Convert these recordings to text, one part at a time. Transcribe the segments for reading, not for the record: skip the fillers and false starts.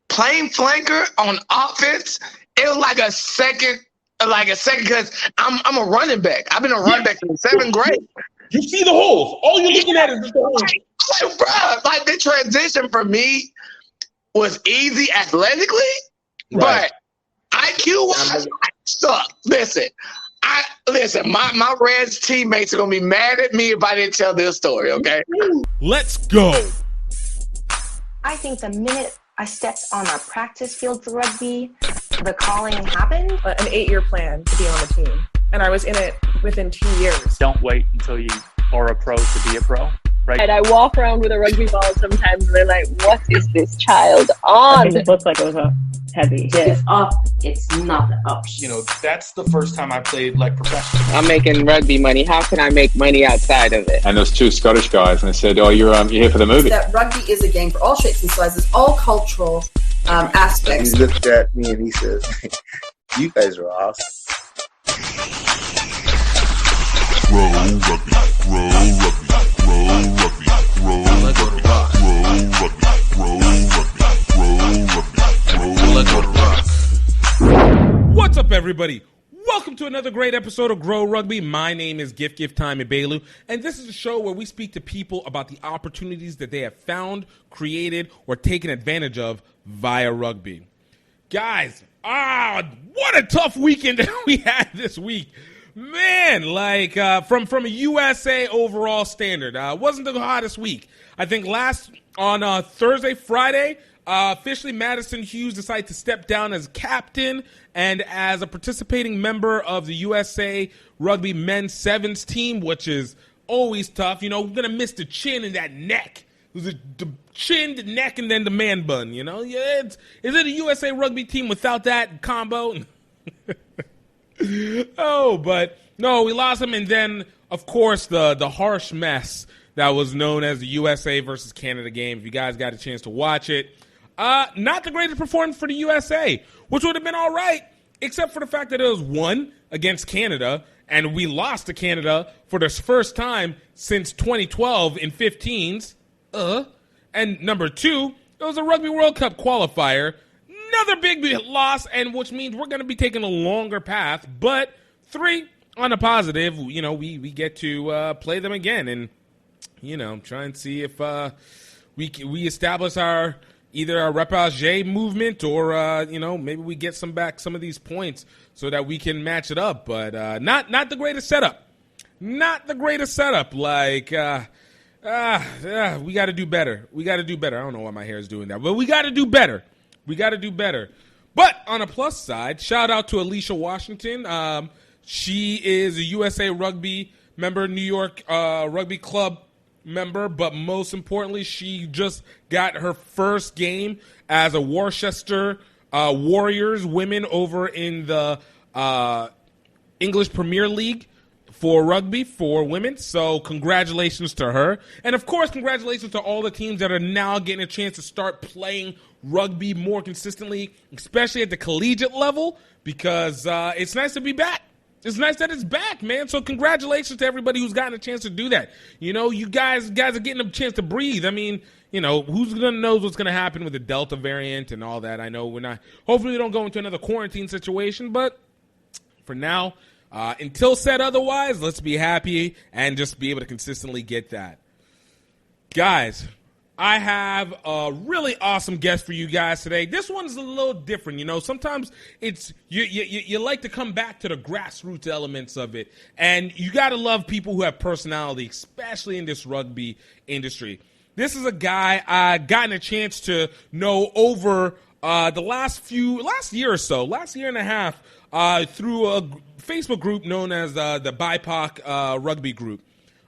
playing flanker on offense, it was like a second because I'm a running back. I've been a running back since 7th grade. You see the holes. All you're looking at is the holes. Like the transition for me was easy athletically, but IQ-wise, I suck. Listen, my Reds teammates are gonna be mad at me if I didn't tell this story. Okay, let's go. I think the minute I stepped on a practice field for rugby, the calling happened. An 8-year plan to be on the team, and I was in it within 2 years. Don't wait until you are a pro to be a pro, right? And I walk around with a rugby ball sometimes, and they're like, "What is this child on?" It looks like it was heavy. Yeah. It's up. It's not up. You know, that's the first time I played like professional. I'm making rugby money. How can I make money outside of it? And there's 2 Scottish guys, and they said, "Oh, you're here for the movie." That rugby is a game for all shapes and sizes, all cultural aspects. He looked at me and he says, "You guys are awesome." Roll rugby, roll rugby, roll rugby, roll rugby, roll rugby, roll rugby, roll rugby, What's up, everybody? Welcome to another great episode of Grow Rugby. My name is GiftTime Ibelu, and this is a show where we speak to people about the opportunities that they have found, created, or taken advantage of via rugby. Guys, what a tough weekend that we had this week. Man, from a USA overall standard, wasn't the hottest week. I think on Thursday, Friday, officially Madison Hughes decided to step down as captain and as a participating member of the USA Rugby Men's Sevens team, which is always tough. You know, we're going to miss the chin and that neck. It was the chin, the neck, and then the man bun, you know? Yeah, is it a USA Rugby team without that combo? But no, we lost him. And then, of course, the harsh mess that was known as the USA versus Canada game. If you guys got a chance to watch it, not the greatest performance for the USA, which would have been all right, except for the fact that it was 1 against Canada, and we lost to Canada for the first time since 2012 in 15s. And number 2, it was a Rugby World Cup qualifier. Another big loss, and which means we're going to be taking a longer path. But 3, on a positive, you know, we get to play them again, and you know, try and see if we establish either our repage movement or maybe we get some of these points so that we can match it up. But not the greatest setup. Not the greatest setup. We got to do better. We got to do better. I don't know why my hair is doing that, but we got to do better. We got to do better. But on a plus side, shout out to Alicia Washington. She is a USA Rugby member, New York Rugby Club member, but most importantly, she just got her first game as a Worcester Warriors women over in the English Premier League for rugby for women. So congratulations to her. And of course, congratulations to all the teams that are now getting a chance to start playing rugby more consistently, especially at the collegiate level, because it's nice to be back. It's nice that it's back, man. So congratulations to everybody who's gotten a chance to do that. You know, you guys are getting a chance to breathe. I mean, you know, who's going to know what's going to happen with the Delta variant and all that? I know hopefully we don't go into another quarantine situation, but for now, until said otherwise, let's be happy and just be able to consistently get that. Guys, I have a really awesome guest for you guys today. This one's a little different, you know. Sometimes it's you like to come back to the grassroots elements of it, and you got to love people who have personality, especially in this rugby industry. This is a guy I gotten a chance to know over the last year and a half, through a Facebook group known as the BIPOC Rugby Group.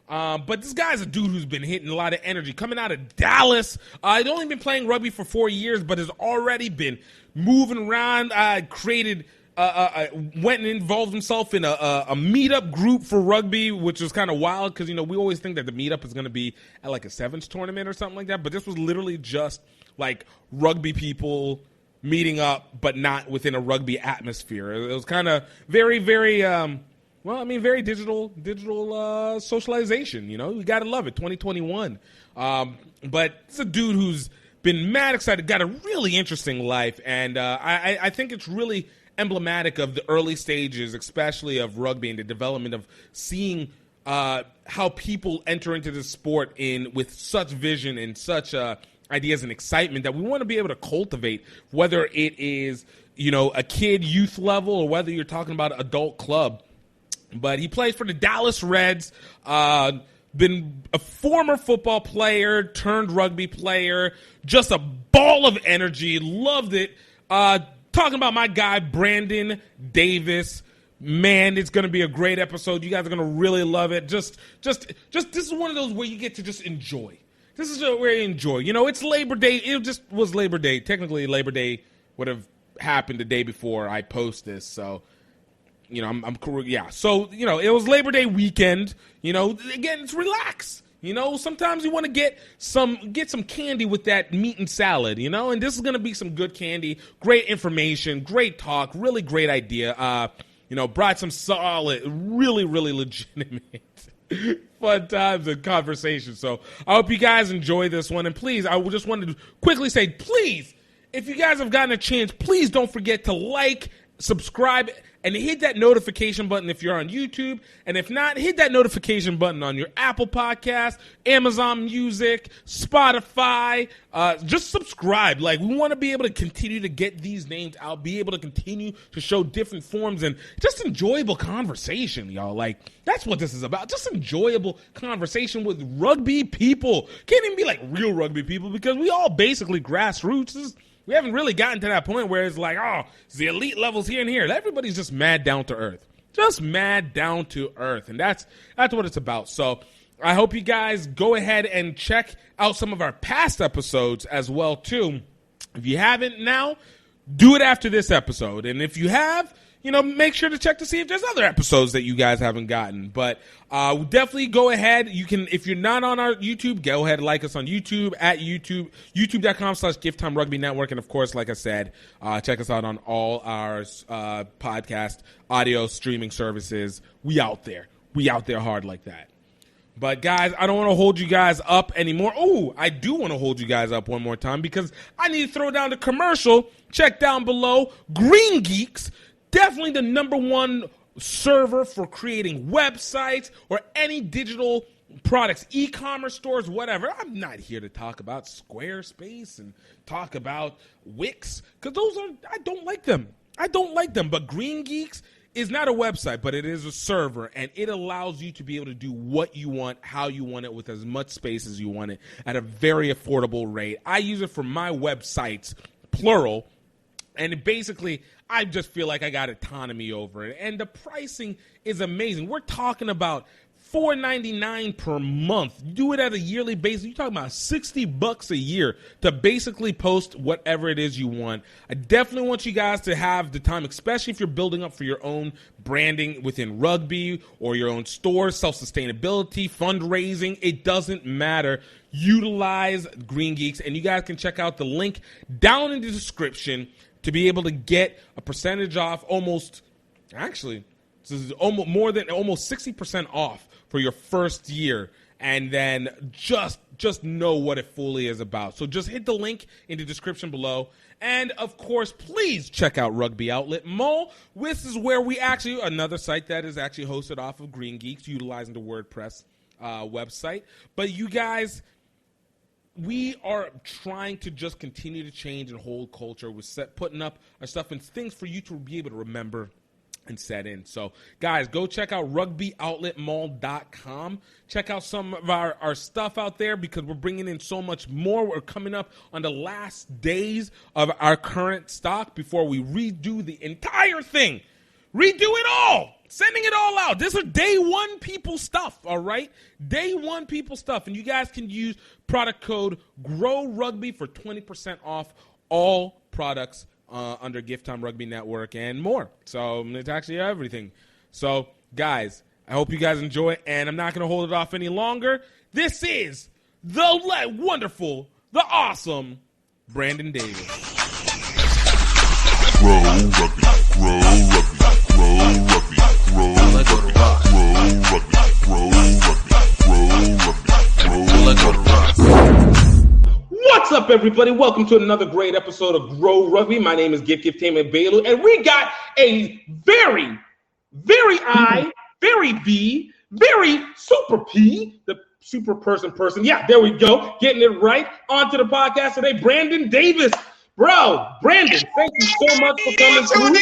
But this guy's a dude who's been hitting a lot of energy. Coming out of Dallas. He's only been playing rugby for 4 years, but has already been moving around, went and involved himself in a meetup group for rugby, which was kind of wild because, you know, we always think that the meetup is going to be at like a sevens tournament or something like that. But this was literally just like rugby people meeting up, but not within a rugby atmosphere. It was kind of very, very... very digital socialization, you know. You got to love it, 2021. But it's a dude who's been mad excited. Got a really interesting life, and I think it's really emblematic of the early stages, especially of rugby and the development of seeing how people enter into the sport with such vision and such ideas and excitement that we want to be able to cultivate, whether it is, a kid youth level or whether you're talking about adult club. But he plays for the Dallas Reds, been a former football player turned rugby player, just a ball of energy, loved it. Talking about my guy, Brandon Davis. Man, it's going to be a great episode. You guys are going to really love it. Just this is one of those where you get to just enjoy. This is where you enjoy. It's Labor Day. It just was Labor Day. Technically, Labor Day would have happened the day before I post this. So, I'm yeah. So, it was Labor Day weekend. Again, it's relax. Sometimes you want to get some candy with that meat and salad, and this is going to be some good candy, great information, great talk, really great idea. Brought some solid, really, really legitimate fun times and conversations. So I hope you guys enjoy this one. And please, I just wanted to quickly say, please, if you guys have gotten a chance, please don't forget to like, subscribe, and hit that notification button if you're on YouTube. And if not, hit that notification button on your Apple Podcast, Amazon Music, Spotify. Just subscribe. We want to be able to continue to get these names out, be able to continue to show different forms and just enjoyable conversation, y'all. That's what this is about. Just enjoyable conversation with rugby people. Can't even be real rugby people because we all basically grassroots. We haven't really gotten to that point where it's it's the elite levels here and here. Everybody's just mad down to earth. Just mad down to earth. And that's what it's about. So I hope you guys go ahead and check out some of our past episodes as well, too. If you haven't now, do it after this episode. And if you have, make sure to check to see if there's other episodes that you guys haven't gotten. But definitely go ahead. You can, if you're not on our YouTube, go ahead and like us on YouTube at youtube.com/GiftTime Rugby Network. And of course, like I said, check us out on all our podcast audio streaming services. We out there hard like that. But guys, I don't want to hold you guys up anymore. Oh, I do want to hold you guys up one more time because I need to throw down the commercial. Check down below. Green Geeks. Definitely the number one server for creating websites or any digital products, e-commerce stores, whatever. I'm not here to talk about Squarespace and talk about Wix because I don't like them. But Green Geeks is not a website, but it is a server, and it allows you to be able to do what you want, how you want it, with as much space as you want it at a very affordable rate. I use it for my websites, plural. And basically, I just feel like I got autonomy over it. And the pricing is amazing. We're talking about $4.99 per month. You do it at a yearly basis. You're talking about $60 a year to basically post whatever it is you want. I definitely want you guys to have the time, especially if you're building up for your own branding within rugby or your own store, self-sustainability, fundraising. It doesn't matter. Utilize Green Geeks. And you guys can check out the link down in the description to be able to get a percentage off, almost 60% off for your first year, and then just know what it fully is about. So just hit the link in the description below. And of course, please check out Rugby Outlet Mall. This is where we another site that is actually hosted off of Green Geeks, utilizing the WordPress website. But you guys, we are trying to just continue to change and hold culture. We're putting up our stuff and things for you to be able to remember and set in. So, guys, go check out rugbyoutletmall.com. Check out some of our stuff out there because we're bringing in so much more. We're coming up on the last days of our current stock before we redo the entire thing. Redo it all. Sending it all out. This is day one people stuff, all right? Day one people stuff. And you guys can use product code GROWRUGBY for 20% off all products under GiftTime Rugby Network and more. So it's actually everything. So, guys, I hope you guys enjoy it, and I'm not going to hold it off any longer. This is the wonderful, the awesome Brandon Davis. Grow rugby, grow rugby, grow rugby, grow rugby, grow rugby, grow rugby, grow rugby, grow rugby. What's up, everybody? Welcome to another great episode of Grow Rugby. My name is GiftTime and Bailu, and we got a very, very I, very B, very super P, the super person. Yeah, there we go. Getting it right. On to the podcast today, Brandon Davis. Bro, Brandon, thank you so much for coming through.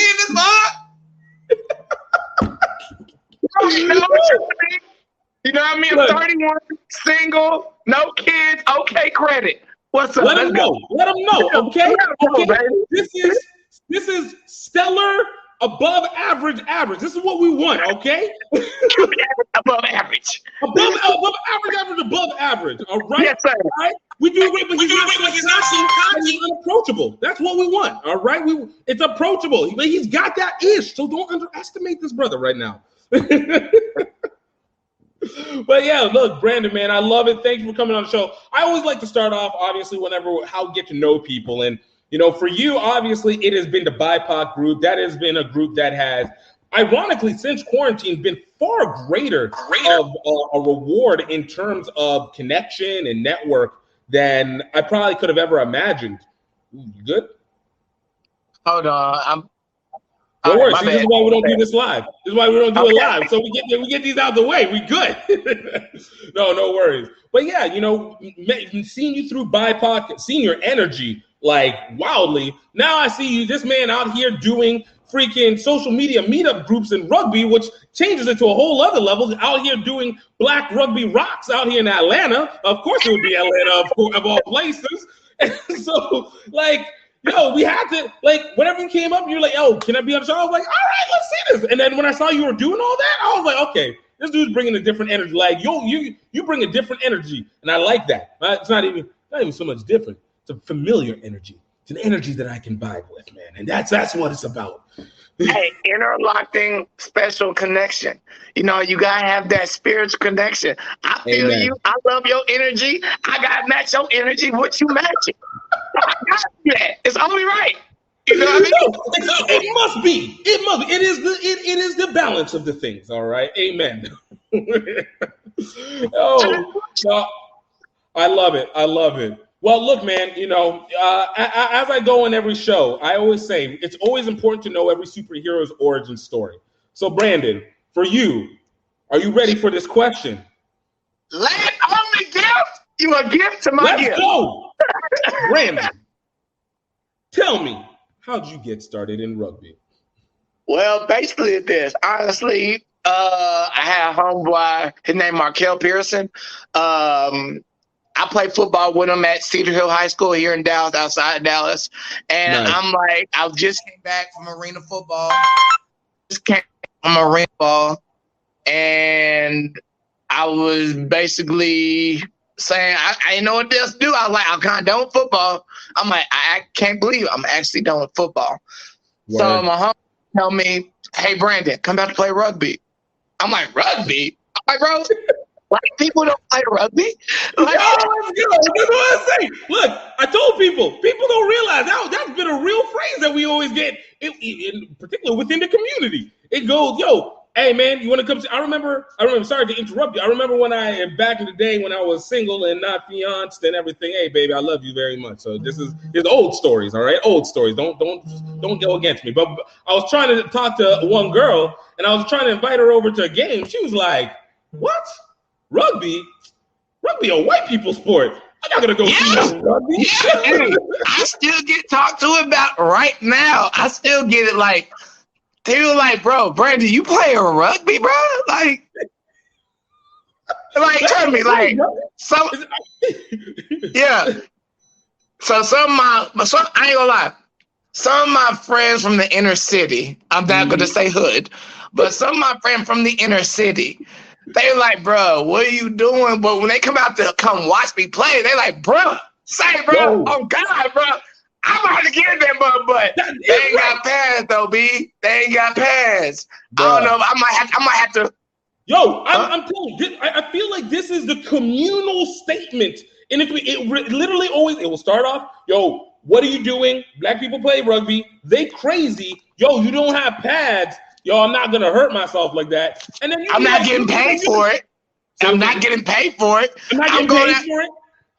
You know what I mean? I'm 31, single, no kids, okay credit. What's up? Let them know. Let them know, okay? This is stellar, above average. This is what we want, okay? Above average. Above average. All right? Yes, sir. All right? We do it when he's not so unapproachable. That's what we want, all right? It's approachable. He's got that ish, so don't underestimate this brother right now. But yeah, look, Brandon, man, I love it. Thank you for coming on the show. I always like to start off, obviously, how we get to know people. And, you know, for you, obviously, it has been the BIPOC group. That has been a group that has, ironically, since quarantine, been far greater of a reward in terms of connection and network than I probably could have ever imagined. Ooh, you good? Hold on. Don't worry. See, this is why we don't do this live. This is why we don't do it live. So we get these out of the way. We good. No worries. But yeah, you know, seeing you through BIPOC, seeing your energy like wildly. Now I see you, this man out here doing freaking social media meetup groups in rugby, which changes it to a whole other level. Out here doing Black Rugby Rocks out here in Atlanta. Of course, it would be Atlanta of all places. And so, like, yo, we had to, like, whenever you came up, you're like, yo, can I be on the show? I was like, all right, let's see this. And then when I saw you were doing all that, I was like, okay, this dude's bringing a different energy. Like, you bring a different energy, and I like that. It's not even so much different. It's a familiar energy. It's an energy that I can vibe with, man. And that's what it's about. Hey, interlocking special connection. You know, you gotta have that spiritual connection. I feel you. I love your energy. I gotta match your energy. What you matching? I got that. It's only right. You know what I mean? It must be. It is the balance of the things. All right. Amen. I love it. Well, look, man, you know, as I go on every show, I always say it's always important to know every superhero's origin story. So, Brandon, for you, are you ready for this question? Let only gift you a gift to my gift. Let's go. Brandon, tell me, how'd you get started in rugby? Well, basically this. Honestly, I had a homeboy, his name Markel Pearson. I played football with him at Cedar Hill High School here in Dallas, outside Dallas. And nice. I'm like, I just came back from arena football. And I was basically saying, I didn't know what else to do. I was like, I'm kind of done with football. I'm like, I can't believe I'm actually done with football. Word. So my homie told me, hey, Brandon, come back to play rugby. I'm like, rugby? I'm like, bro, white people don't play rugby? Like, that's what I say. Look, I told people don't realize that's been a real phrase that we always get, in particular within the community. It goes, yo, hey, man, you want to come? I remember, sorry to interrupt you. I remember back in the day when I was single and not fianced and everything. Hey, baby, I love you very much. So it's old stories, all right? Old stories. Don't go against me. But I was trying to talk to one girl, and I was trying to invite her over to a game. She was like, what? Rugby a white people sport. I'm not gonna go see no rugby. Yeah. I still get talked to about right now. I still get it like, they were like, bro, Brandon, you play a rugby, bro? Like tell me, like, yeah. So I ain't gonna lie. Some of my friends from the inner city, I'm not gonna say hood, but some of my friends from the inner city, they like, bro, what are you doing? But when they come out to come watch me play, they like, bro, say, bro, oh God, bro, I'm about to get them, but they ain't got pads though, B. They ain't got pads. Bro. I don't know. I might have to. Yo, I'm telling you, I feel like this is the communal statement, and it literally always it will start off, yo, what are you doing? Black people play rugby. They crazy. Yo, you don't have pads. Yo, I'm not gonna hurt myself like that. And then I'm not getting paid for it. I'm not getting paid for it. I'm not getting paid for it.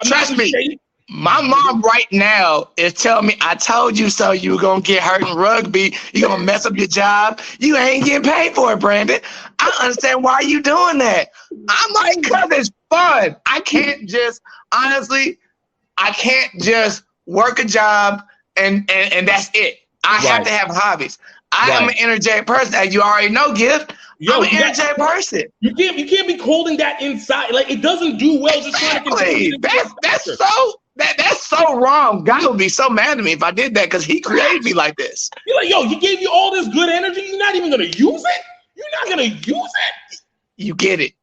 Trust me. My mom right now is telling me, I told you so. You were going to get hurt in rugby. You're going to mess up your job. You ain't getting paid for it, Brandon. I don't understand why you doing that. I'm like, because it's fun. I can't just work a job and that's it. I have to have hobbies. I am an energetic person, as you already know, Gift. I'm an energetic person. You can't be holding that inside. Like, it doesn't do well. Just trying to continue. That's so wrong. God would be so mad at me if I did that because he created me like this. You're like, yo, he gave you all this good energy. You're not even gonna use it. You're not gonna use it. You get it.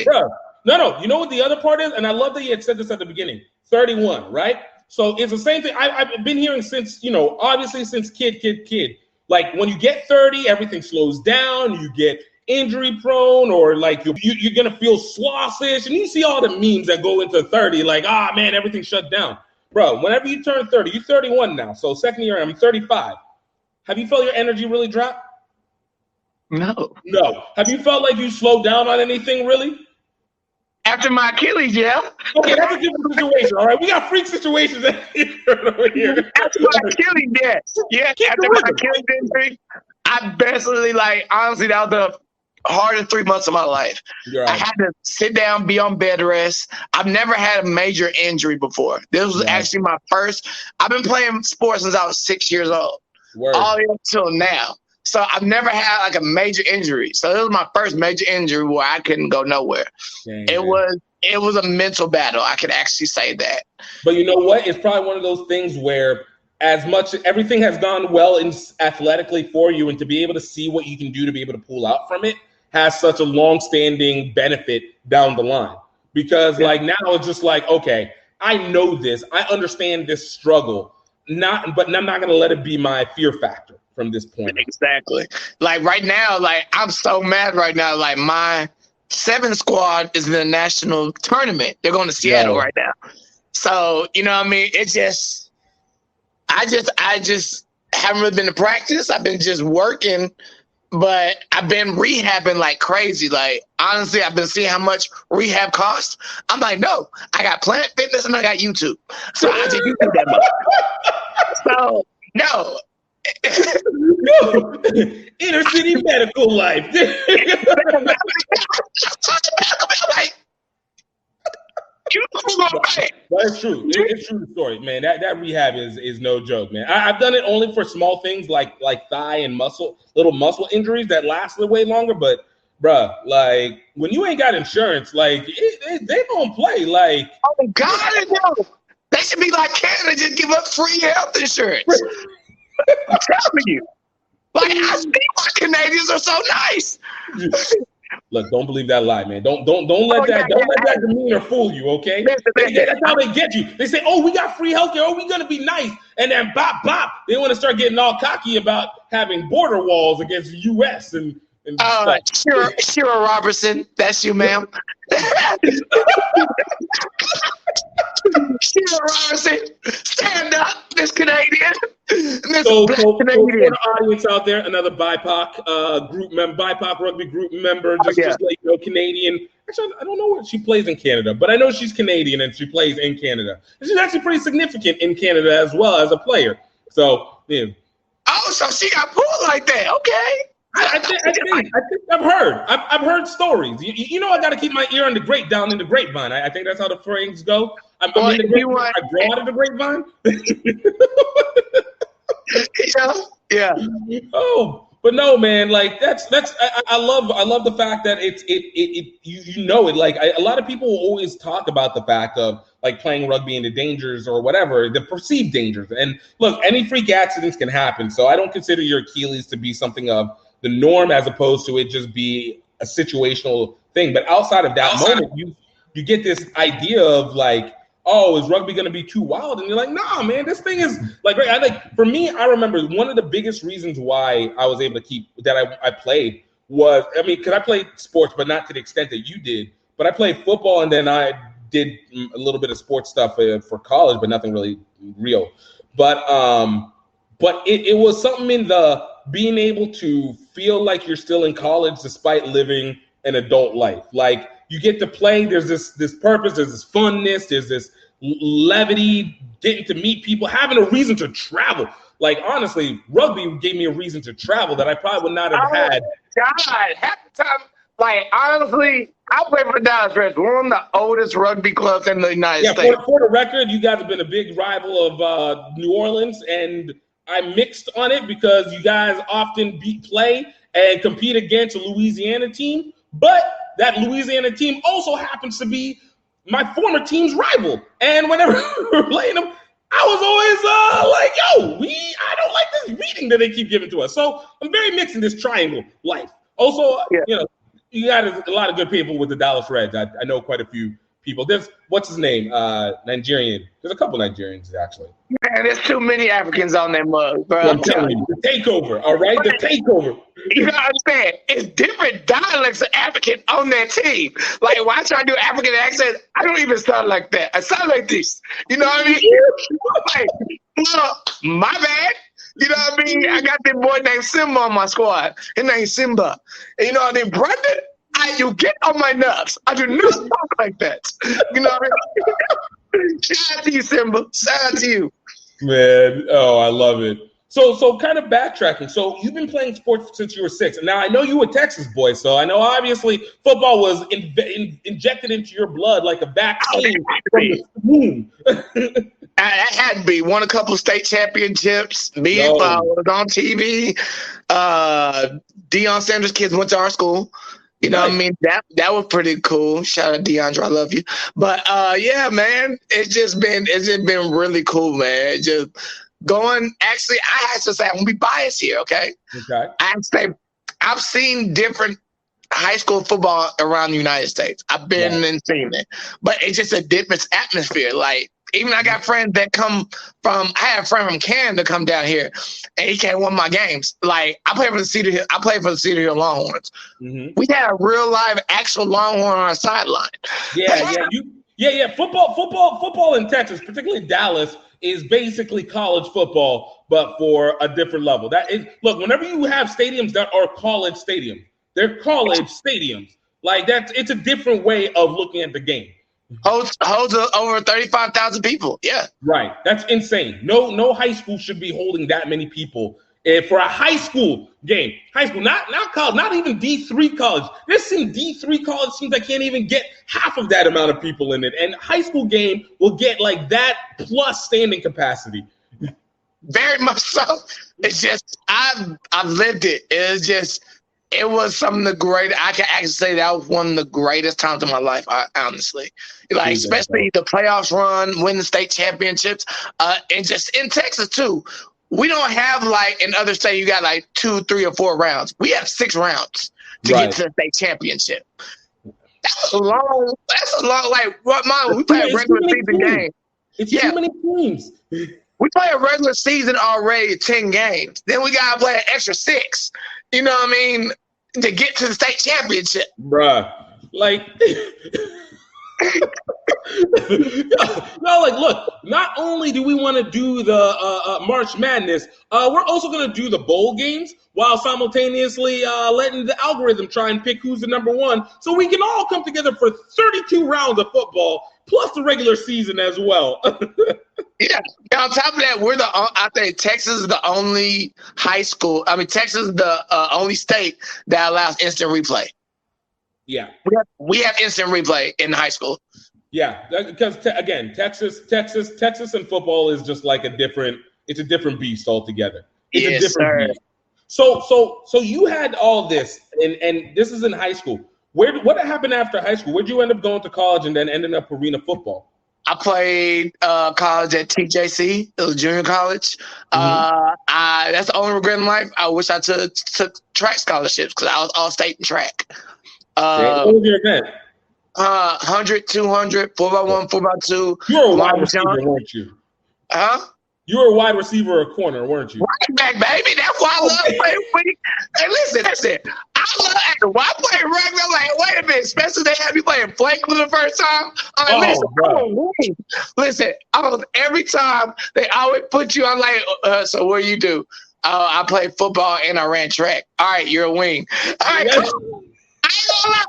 Bro, no. You know what the other part is? And I love that you had said this at the beginning. 31, right? So it's the same thing. I've been hearing since, obviously since kid. Like, when you get 30, everything slows down. You get injury prone, or like you're gonna feel sloshish, and you see all the memes that go into 30, like, man, everything shut down. Bro, whenever you turn 30, you're 31 now, so second year, I'm 35. Have you felt your energy really drop? No. Have you felt like you slowed down on anything, really? After my Achilles, yeah. Okay, that's a different situation, all right? We got freak situations over here. After my Achilles, yes. Yeah, after my Achilles injury, I basically, honestly, that was the hardest 3 months of my life. Right. I had to sit down, be on bed rest. I've never had a major injury before. This was actually my first. I've been playing sports since I was 6 years old, all the way up till now. So I've never had a major injury. So this was my first major injury where I couldn't go nowhere. Dang, it was a mental battle. I could actually say that. But you know what? It's probably one of those things where, as much everything has gone well athletically for you, and to be able to see what you can do to be able to pull out from it has such a long-standing benefit down the line. Because now it's just like, okay, I know this, I understand this struggle, but I'm not going to let it be my fear factor from this point. Exactly. Right now, I'm so mad right now. My 7 squad is in the national tournament. They're going to Seattle right now. So, you know what I mean? It's just, I just haven't really been to practice. I've been just working, but I've been rehabbing like crazy. Honestly, I've been seeing how much rehab costs. I'm like, no, I got Planet Fitness and I got YouTube. So I just YouTube that much. So, no. Inner city medical life. That's true. It's true story, man. That rehab is no joke, man. I've done it only for small things like thigh and little muscle injuries that last way longer. But bruh, when you ain't got insurance, they don't play. Oh God, no. They should be like Canada, just give us free health insurance. I'm telling you. I see why Canadians are so nice. Look, don't believe that lie, man. Don't let that demeanor fool you, okay? That's how they get you. They say, "Oh, we got free healthcare. Oh, we're gonna be nice," and then bop. They want to start getting all cocky about having border walls against the U.S. and Shira Robertson, that's you, ma'am. Shira Robertson, stand up, Miss Canadian. So for the audience out there, another BIPOC BIPOC rugby group member, just like Canadian. Actually, I don't know what she plays in Canada, but I know she's Canadian and she plays in Canada. And she's actually pretty significant in Canada as well as a player. So, yeah. Oh, so she got pulled like that? Okay. I think I've heard stories. You know, I got to keep my ear on the down in the grapevine. I think that's how the phrase go. I grow out of the grapevine. Yeah. Oh, but no, man. That's. I love the fact that it's a lot of people always talk about the fact of playing rugby in the dangers or whatever, the perceived dangers. And look, any freak accidents can happen. So I don't consider your Achilles to be something of the norm, as opposed to it just be a situational thing. But outside of that moment, you get this idea of oh, is rugby going to be too wild? And you're like, nah, man, this thing is for me, I remember one of the biggest reasons why I was able to keep that I played was, because I played sports, but not to the extent that you did. But I played football, and then I did a little bit of sports stuff for college, but nothing really real. But it was something in the being able to feel like you're still in college despite living an adult life. You get to play, there's this purpose, there's this funness, there's this levity, getting to meet people, having a reason to travel. Like, honestly, rugby gave me a reason to travel that I probably would not have had. God, half the time, like, honestly, I played for the Dallas Reds, one of the oldest rugby clubs in the United States. For the record, you guys have been a big rival of New Orleans, and I mixed on it because you guys often play and compete against a Louisiana team, but that Louisiana team also happens to be my former team's rival. And whenever we were playing them, I was always I don't like this reading that they keep giving to us. So I'm very mixed in this triangle life. Also, you got a lot of good people with the Dallas Reds. I know quite a few people. There's, what's his name? Nigerian. There's a couple Nigerians, actually. Man, there's too many Africans on that mug, bro. I'm telling you, the takeover, all right? The takeover. You gotta understand, it's different dialects of African on that team. Like, when I try to do African accent, I don't even sound like that. I sound like this. You know what I mean? Like, well, my bad. You know what I mean? I got this boy named Simba on my squad. His name's Simba. And you know what I mean? Brendan, you get on my nerves. I do not talk like that. You know what I mean? Shout out to you, Simba. Shout out to you. Man, I love it. So kind of backtracking. So you've been playing sports since you were 6. Now, I know you were a Texas boy, so I know obviously football was injected into your blood like a vaccine from the womb. I had to be. Won a couple state championships. Me and Paul was on TV. Deion Sanders' kids went to our school. You know what I mean? That was pretty cool. Shout out DeAndre, I love you. But yeah, man, it's just been really cool, man. Just going. Actually, I have to say, I'm gonna be biased here, okay? Okay. I have to say, I've seen different high school football around the United States. I've been and seen it, but it's just a different atmosphere. Like, even I got friends that come from. I had a friend from Canada come down here, and he came to one of my games. Like, I played for the Cedar Hill. I played for the Cedar Hill Longhorns. Mm-hmm. We had a real live, actual Longhorn on our sideline. Yeah. Football in Texas, particularly Dallas, is basically college football, but for a different level. Look, whenever you have stadiums that are college stadiums, they're college stadiums. Like, it's a different way of looking at the game. Holds over 35,000 people. Yeah. Right. That's insane. No high school should be holding that many people for a high school game. High school, not college, not even D3 college. There's some D3 college teams that can't even get half of that amount of people in it. And high school game will get like that plus standing capacity. Very much so. It's just I've lived it. It was some of the greatest. I can actually say that was one of the greatest times of my life, honestly. Like, especially the playoffs run, win the state championships, and just in Texas, too. We don't have, like, in other states, you got, like, 2, 3, or 4 rounds. We have 6 rounds to get to the state championship. That's a long, like, we play a regular season game. It's too many teams. We play a regular season already, 10 games. Then we got to play an extra 6. You know what I mean? To get to the state championship. Bruh. Like, look, not only do we want to do the March Madness, we're also going to do the bowl games while simultaneously letting the algorithm try and pick who's the number 1, so we can all come together for 32 rounds of football, plus the regular season as well. Yeah. On top of that, I think Texas is the only Texas is the only state that allows instant replay. Yeah. We have instant replay in high school. Yeah, because again, Texas and football is just like it's a different beast altogether. It's a different beast. So you had all this, and this is in high school. What happened after high school? Where'd you end up going to college and then ending up arena football? I played college at TJC. It was junior college. Mm-hmm. That's the only regret in life. I wish I took track scholarships because I was all state in track. What was your event? 100, 200, 4x1, 4x2. You were a wide receiver, weren't you? Huh? You were a wide receiver or corner, weren't you? Right back, baby. That's why I love playing footy. Hey, listen, that's it. Why play rugby? I'm like, wait a minute. Especially they had me playing flank for the first time. I'm like, listen, every time they always put you, I'm like, so what do you do? I played football and I ran track. All right, you're a wing. All right, I ain't gonna lie.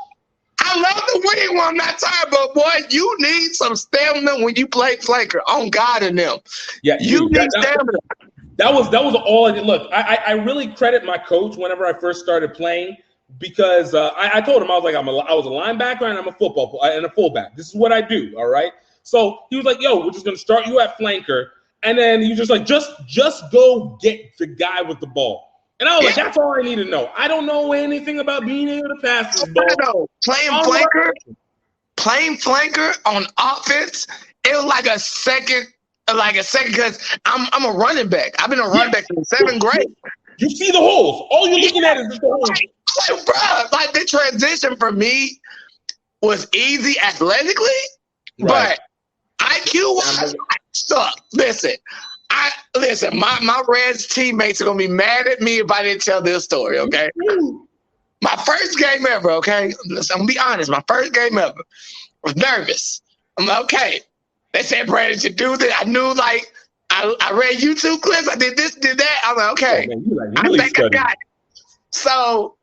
I I love the wing when I'm not tired, but boy, you need some stamina when you play flanker. On God in them. Yeah, you need stamina. That was all I did. Look, I really credit my coach whenever I first started playing because I told him I was like I was a linebacker and I'm a football and a fullback. This is what I do. All right. So he was like, "Yo, we're just gonna start you at flanker," and then he was just like, "Just go get the guy with the ball." And I was like, "That's all I need to know. I don't know anything about being able to pass this ball." Playing flanker on offense, it was like a second because I'm a running back. I've been a running back since 7th grade. You see the holes. All you're looking at is just the holes. Like, bro, like the transition for me was easy athletically, but IQ-wise, I suck. Listen, my Reds teammates are gonna be mad at me if I didn't tell this story. Okay, my first game ever. Okay, listen, I'm gonna be honest. My first game ever. I was nervous. I'm like, okay. They said, Brandon, you do this. I knew, like, I read YouTube clips. I did this, did that. I was like, okay, I think I got it. So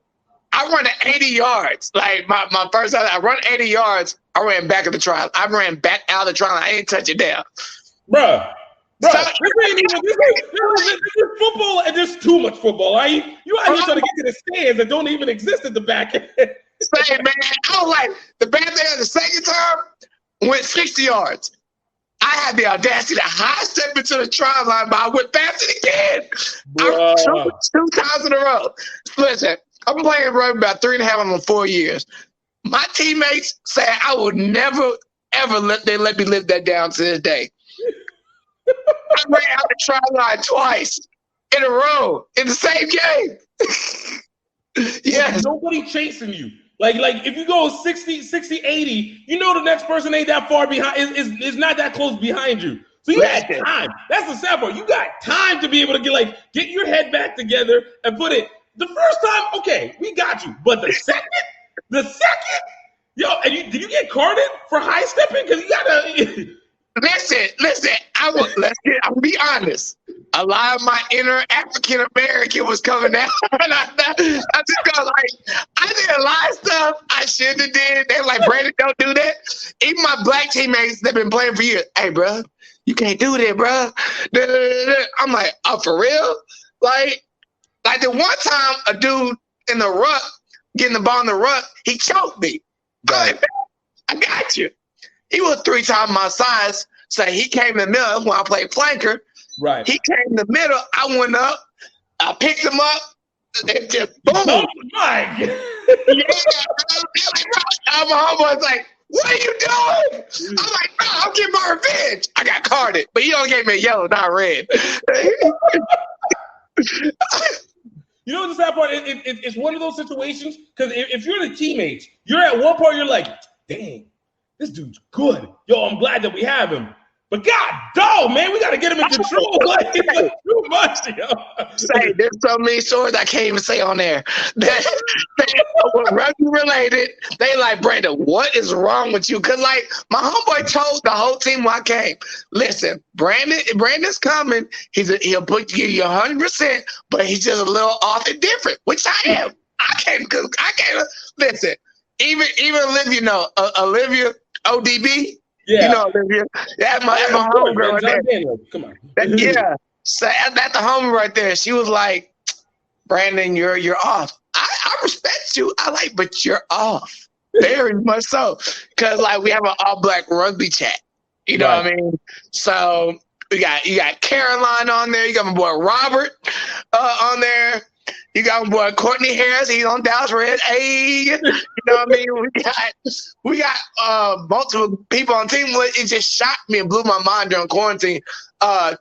I run 80 yards. Like, my first time, I run 80 yards. I ran back of the trial. I ran back out of the trial. I ain't touch it down. Bruh, this is football, and there's too much football. You out here trying to get to the stands that don't even exist at the back end. Say, man, I was like, the bad thing the second time went 60 yards. I had the audacity to high step into the try line, but I went faster again. Two times in a row. Listen, I've been playing rugby about 3.5 or 4 years. My teammates say I would never, ever let me live that down to this day. I ran out the try line twice in a row in the same game. Yes. Nobody chasing you. Like if you go 60, 80, you know the next person ain't that far behind, is not that close behind you. So you had time. That's the sad part. You got time to be able to get your head back together and put it. The first time, okay, we got you. But the second, and did you get carded for high stepping? Because you gotta Listen, I'll be honest. A lot of my inner African American was coming out. And I just go I did a lot of stuff I shouldn't have did. They were like, Brandon, don't do that. Even my black teammates that been playing for years, hey, bro, you can't do that, bro. I'm like, oh, for real? Like the one time a dude in the ruck, getting the ball in the ruck, he choked me. I'm like, I got you. He was 3 times my size, so he came in the middle when I played flanker. Right. He came in the middle. I went up. I picked him up. And just boom. Oh my God. My homeboy's like, what are you doing? I'm like, bro, I'm getting my revenge. I got carded, but he only gave me a yellow, not red. You know what the sad part? It's one of those situations because if you're the teammates, you're at one part, you're like, dang. This dude's good. Yo, I'm glad that we have him. But God, dog, man, we got to get him in control. It's too much, yo. Say, there's so many stories I can't even say on there. That were rugby related. They like, Brandon, what is wrong with you? Because, my homeboy told the whole team when I came, listen, Brandon's coming. He'll give you 100%, but he's just a little off and different, which I am. I can't listen. Even Olivia, Olivia ODB. Yeah. You know Olivia. That's my homegirl right there. Come on. Yeah. So that's the homie right there. She was like, Brandon, you're off. I respect you. But you're off. Very much so. Because we have an all-black rugby chat. You know what I mean? So you got Caroline on there. You got my boy Robert on there. You got my boy Courtney Harris. He's on Dallas Red. Hey, you know what I mean? We got multiple people on the team. It just shocked me and blew my mind during quarantine.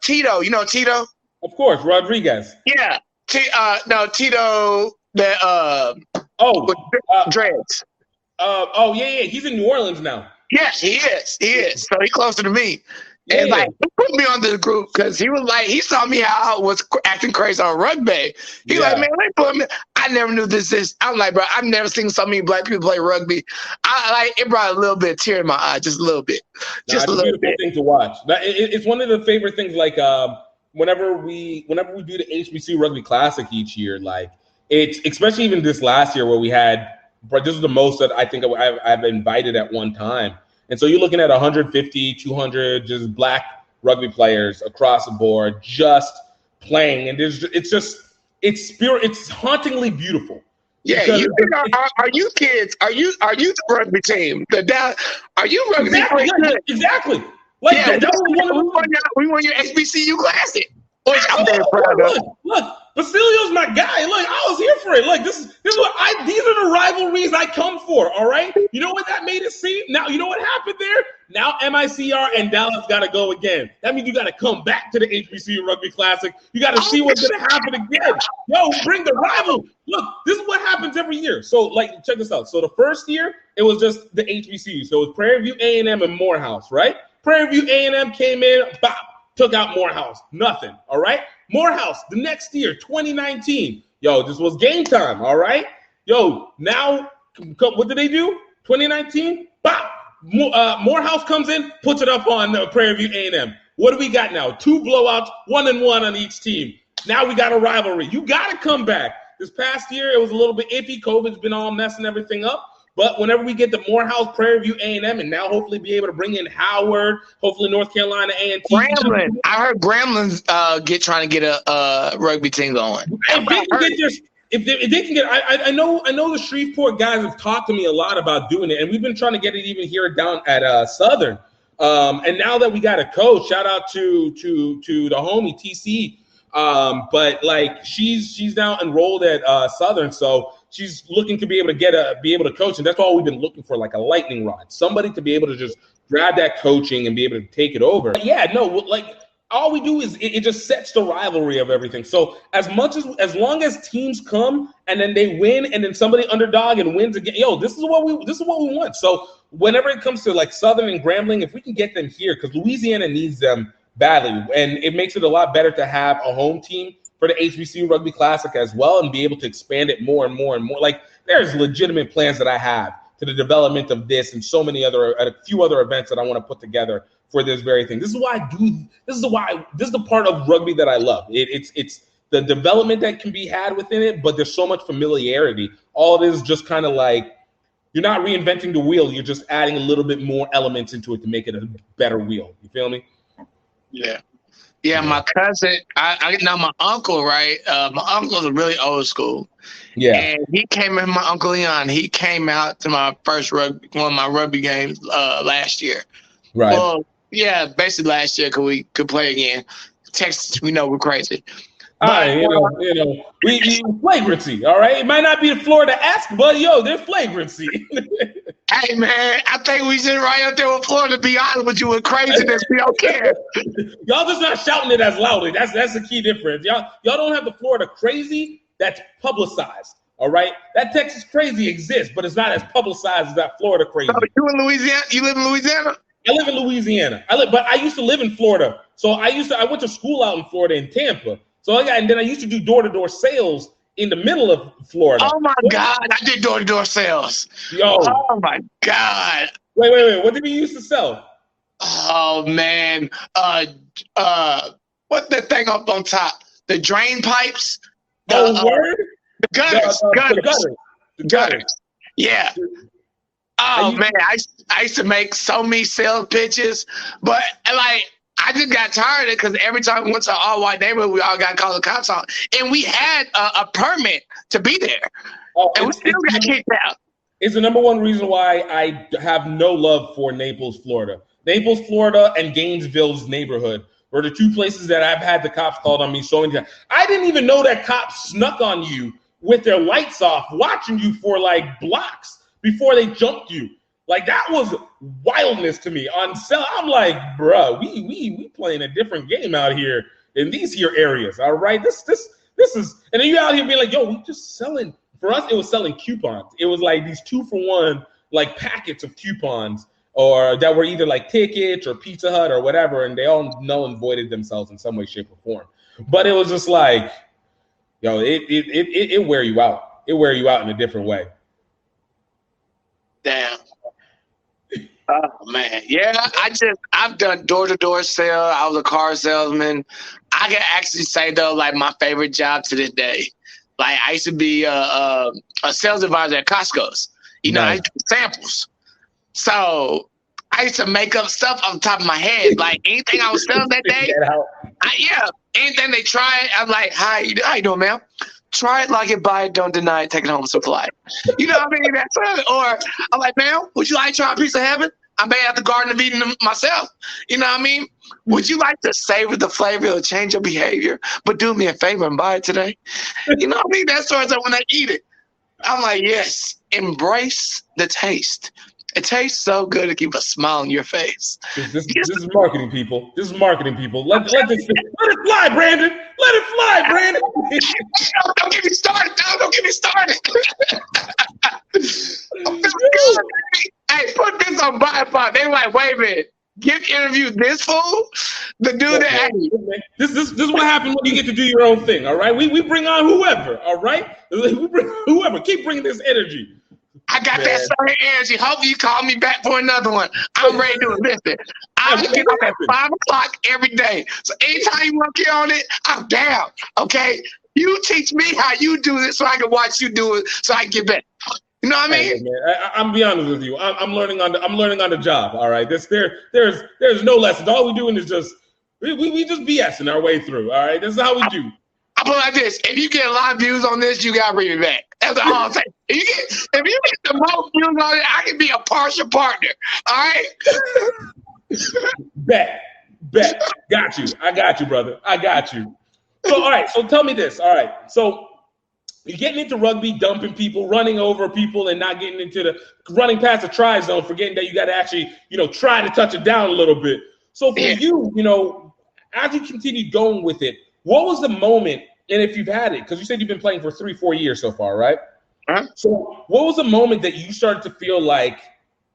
Tito, you know Tito? Of course, Rodriguez. Yeah. Tito. Dreads. Yeah. He's in New Orleans now. Yes, he is. So he's closer to me. And he put me on this group because he was he saw me how I was acting crazy on rugby. He man, they put me. I never knew this. I'm like, bro, I've never seen so many black people play rugby. It brought a little bit of tear in my eye, just a little bit. Just a little bit. Thing to watch. It's one of the favorite things. Whenever we do the HBC Rugby Classic each year, it's especially even this last year where we had but this is the most that I think I've invited at one time. And so you're looking at 150, 200 just black rugby players across the board just playing, and it's hauntingly beautiful. Yeah, you are you kids? Are you the rugby team? Are you rugby? Exactly. Like yeah, we won your HBCU Classic, which I'm very proud of. Look, Basilio's my guy. Look, I was here for it. Like this is what these are the rivalries I come for. All right. You know what that made it seem? Now you know what happened there. Now MICR and Dallas got to go again. That means you got to come back to the HBCU Rugby Classic. You got to see what's going to happen again. Yo, bring the rival. Look, this is what happens every year. So, like, check this out. So the first year, it was just the HBCU. So it was Prairie View, A&M, and Morehouse, right? Prairie View, A&M came in, bop, took out Morehouse. Nothing, all right? Morehouse, the next year, 2019. Yo, this was game time, all right? Yo, now, what did they do? 2019, bop. Morehouse comes in, puts it up on Prairie View A&M. What do we got now? 2 blowouts, 1-1 on each team. Now we got a rivalry. You got to come back. This past year, it was a little bit iffy. COVID's been all messing everything up. But whenever we get the Morehouse, Prairie View A&M, and now hopefully be able to bring in Howard, hopefully North Carolina A&T. Grambling. I heard Gramblin's trying to get a rugby team going. If they can get, I know the Shreveport guys have talked to me a lot about doing it, and we've been trying to get it even here down at Southern. And now that we got a coach, shout out to the homie TC. But like she's now enrolled at Southern, so she's looking to be able to coach, and that's all we've been looking for, like a lightning rod, somebody to be able to just grab that coaching and be able to take it over. But yeah, no, like. All we do is it just sets the rivalry of everything. So as long as teams come and then they win and then somebody underdog and wins again, this is what we want. So whenever it comes to like Southern and Grambling, if we can get them here, because Louisiana needs them badly, and it makes it a lot better to have a home team for the HBCU Rugby Classic as well, and be able to expand it more and more and more. Like there's legitimate plans that I have to the development of this and so many a few other events that I want to put together for this very thing. This is the part of rugby that I love. It's the development that can be had within it, but there's so much familiarity. All it is just kind of like you're not reinventing the wheel. You're just adding a little bit more elements into it to make it a better wheel. You feel me? Yeah. My cousin, my uncle, right? My uncle's really old school. Yeah. And he came in, my Uncle Leon, he came out to my first one of my rugby games last year. Right. Well, yeah, basically last year because we could play again. Texas, we know we're crazy. All right, we flagrancy, all right? It might not be the Florida-esque, but, there's flagrancy. Hey, man, I think we should right up there with Florida, to be honest with you, with craziness. We don't care. Y'all just not shouting it as loudly. That's the key difference. Y'all don't have the Florida crazy that's publicized, all right? That Texas crazy exists, but it's not as publicized as that Florida crazy. So you in Louisiana? You live in Louisiana? I live in Louisiana. But I used to live in Florida. So I went to school out in Florida in Tampa. And then I used to do door-to-door sales in the middle of Florida. Oh my God, I did door-to-door sales. Yo. Oh my God. Wait. What did you used to sell? Oh man. What's that thing up on top? The drain pipes? Word? The gutters. The gutters. Yeah. Oh man, I used to make so many sales pitches, but like I just got tired of it because every time we went to an all-white neighborhood, we all got called the cops on, and we had a permit to be there, and we still got kicked out. It's the number one reason why I have no love for Naples, Florida. Naples, Florida, and Gainesville's neighborhood were the two places that I've had the cops called on me so many times. I didn't even know that cops snuck on you with their lights off, watching you for like blocks before they jumped you. Like that was wildness to me. On sale, I'm like, bruh, we playing a different game out here in these here areas. All right, this is, and then you out here being like, yo, we just selling. For us, it was selling coupons. It was like these 2-for-1 like packets of coupons, or that were either like tickets or Pizza Hut or whatever, and they all null and voided themselves in some way, shape, or form. But it was just like, yo, it wear you out. It wear you out in a different way. Damn. Oh man, yeah. I've done door-to-door sale. I was a car salesman. I can actually say though, like my favorite job to this day. Like I used to be a sales advisor at Costco's. You know, I do samples. So I used to make up stuff off the top of my head. Like anything I was selling that day, anything they tried, I'm like, how you doing, ma'am? Try it, like it, buy it, don't deny it, take it home, supply it. You know what I mean? That's it. Or I'm like, ma'am, would you like to try a piece of heaven? I made at the Garden of Eden myself. You know what I mean? Would you like to savor the flavor? It'll change your behavior, but do me a favor and buy it today. You know what I mean? That's sort of when I eat it. I'm like, yes, embrace the taste. It tastes so good to keep a smile on your face. This is marketing, people. This is marketing, people. Let it fly, Brandon. Let it fly, Brandon. Don't get me started, dog. Don't get me started. I'm feeling good, baby. Hey, put this on BuyPod. They were like, wait a minute. Give interview this fool? The dude that this is what happens when you get to do your own thing, all right? We bring on whoever, all right? We bring whoever. Keep bringing this energy. I got that same energy. Hopefully you call me back for another one. I'm ready to listen. I get up at 5 o'clock every day. So anytime you want to get on it, I'm down. Okay? You teach me how you do it so I can watch you do it so I can get better. You know what I mean? I'm be honest with you. I'm learning on the job. All right. There's no lessons. All we're doing is just we just BSing our way through. All right. This is how we do. I put it like this: if you get a lot of views on this, you gotta bring me back. That's all I'm saying. If you get the most views on it, I can be a partial partner. All right. Bet. Got you. I got you, brother. I got you. So all right. So tell me this. All right. So you're getting into rugby, dumping people, running over people, and not getting into the running past the try zone, forgetting that you got to actually, try to touch it down a little bit. So for you, as you continued going with it, what was the moment, and if you've had it, because you said you've been playing for 3-4 years so far, right? Uh-huh. So what was the moment that you started to feel like,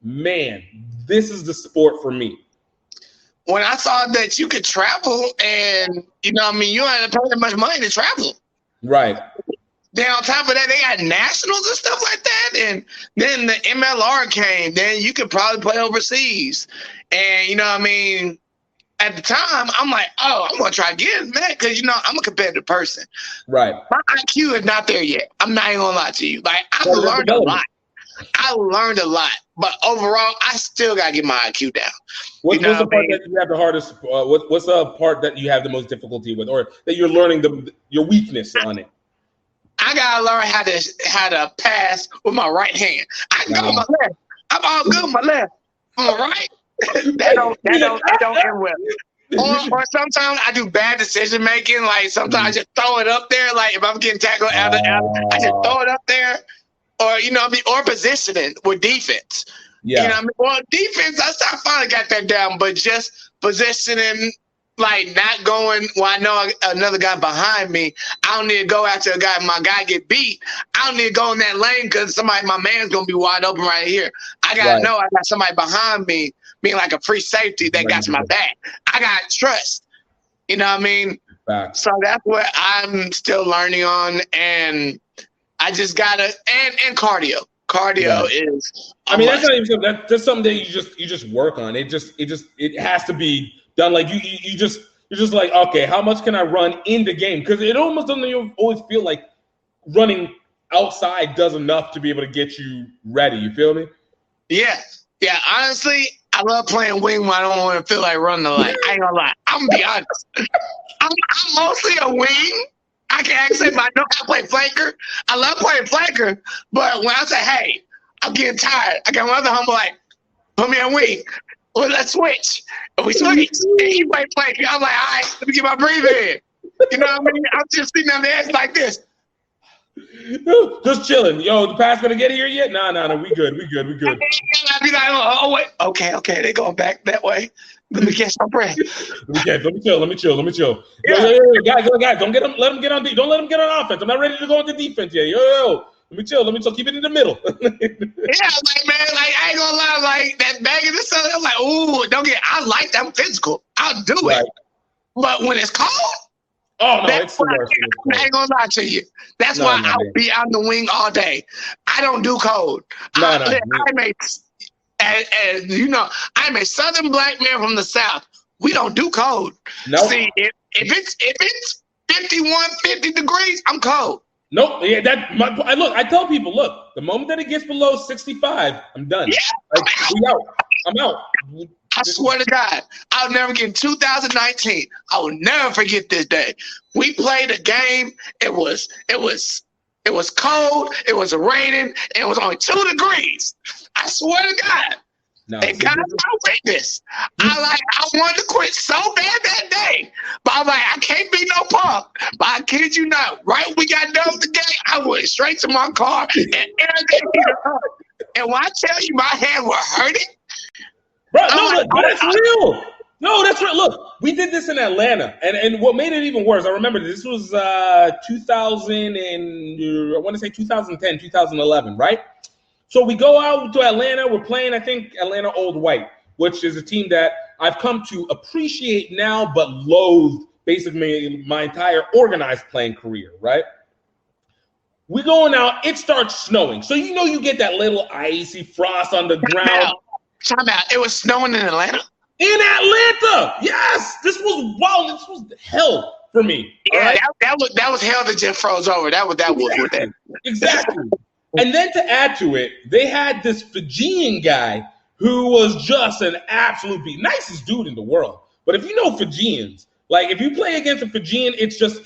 man, this is the sport for me? When I saw that you could travel and, you don't have to pay that much money to travel. Right. Then on top of that, they got nationals and stuff like that. And then the MLR came. Then you could probably play overseas. And, at the time, I'm like, oh, I'm going to try again, man, because, I'm a competitive person. Right. My IQ is not there yet. I'm not even going to lie to you. Like, I've learned a lot. I learned a lot. But overall, I still got to get my IQ down. What's the part that you have the hardest, what's the part that you have the most difficulty with, or that you're learning your weakness on it? I gotta learn how to pass with my right hand. I can go with my left. I'm all good with my left. All right. that don't end well. Or sometimes I do bad decision making. Like sometimes I just throw it up there. Like if I'm getting tackled out, I just throw it up there. Or or positioning with defense. Yeah. Well, defense, I finally got that down, but just positioning. Like not going, I know another guy behind me. I don't need to go after a guy. My guy get beat. I don't need to go in that lane because my man's going to be wide open right here. I got to know I got somebody behind me being like a free safety that got my back. I got trust. You know what I mean? Back. So that's what I'm still learning on. And I just got to, and cardio. Cardio is. That's not even, that's something that you just work on. It has to be done. Like you're just like, okay, how much can I run in the game? Because it almost doesn't always feel like running outside does enough to be able to get you ready. You feel me? Yeah. Honestly, I love playing wing when I don't want to feel like running the line. I ain't gonna lie. I'm gonna be honest. I'm mostly a wing. I can actually, but I know how to play flanker. I love playing flanker, but when I say, hey, I'm getting tired, I got one other humble like, put me on wing. Well, let's switch. And we switch. And he play flanker. I'm like, all right, let me get my breathing in. You know what I mean? I'm just sitting on the edge like this. Just chilling. Yo, the pass gonna get here yet? No, we good. We good. I'd be like, oh wait, okay, they going back that way. Let me catch my breath. Let me chill. Yeah. Yo, guys, don't let them get on. Don't let them get on offense. I'm not ready to go into defense yet. Yo. Let me chill. Keep it in the middle. Yeah, like, man, like, I ain't gonna lie, like, that bag of this stuff, I'm like, ooh, I like that. I'm physical. I'll do it. But when it's cold, it's the worst. I ain't gonna lie to you. That's why I'll be on the wing all day. I don't do cold. I'm a Southern black man from the South. We don't do cold. Nope. See, if it's 51, 50 degrees, I'm cold. Nope. Yeah, I tell people, look, the moment that it gets below 65, I'm done. Yeah. Like, we out. I'm out. I swear to God, I'll never get in 2019. I will never forget this day. We played a game. It was cold. It was raining. And it was only 2 degrees. I swear to God. No, and God, my witness. I wanted to quit so bad that day. But I'm like, I can't be no punk. But I kid you not, right when we got done with the game, I went straight to my car and everything hurt. And when I tell you my hands were hurting, bro, that's real. No, that's real. Look, we did this in Atlanta, and what made it even worse, I remember this was 2010, 2011, right? So we go out to Atlanta. We're playing, I think, Atlanta Old White, which is a team that I've come to appreciate now, but loathe basically my entire organized playing career, right? We're going out. It starts snowing. So you get that little icy frost on the ground. Time out. It was snowing in Atlanta? In Atlanta! Yes! This was wild. This was hell for me. Yeah, right? that was hell that just froze over. That was that. Exactly. And then to add to it, they had this Fijian guy who was just an absolute nicest dude in the world. But if you know Fijians, like if you play against a Fijian, it's just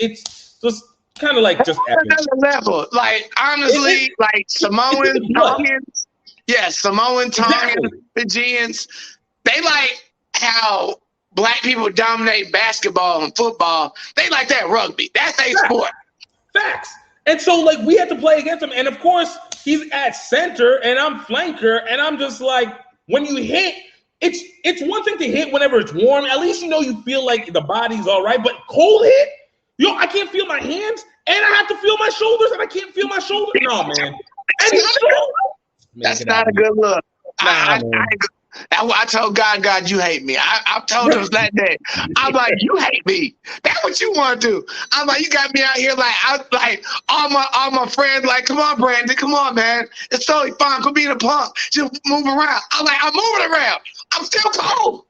kind of like just another level. Like honestly, like Samoan, Tongans, Samoan, Tongan, Fijians, they like how black people dominate basketball and football. They like that rugby. That's their sport. Facts. And so, like, we had to play against him. And, of course, he's at center, and I'm flanker. And I'm just like, when you hit, it's one thing to hit whenever it's warm. At least you feel like the body's all right. But cold hit, I can't feel my hands, and I have to feel my shoulders, and I can't feel my shoulders. No, man. That's not a good look. I told God, you hate me. I told him that day. I'm like, you hate me. That's what you want to do. I'm like, you got me out here like all my friends like, come on, Brandon, come on, man. It's totally fine. Go be in a punk. Just move around. I'm like, I'm moving around. I'm still cold.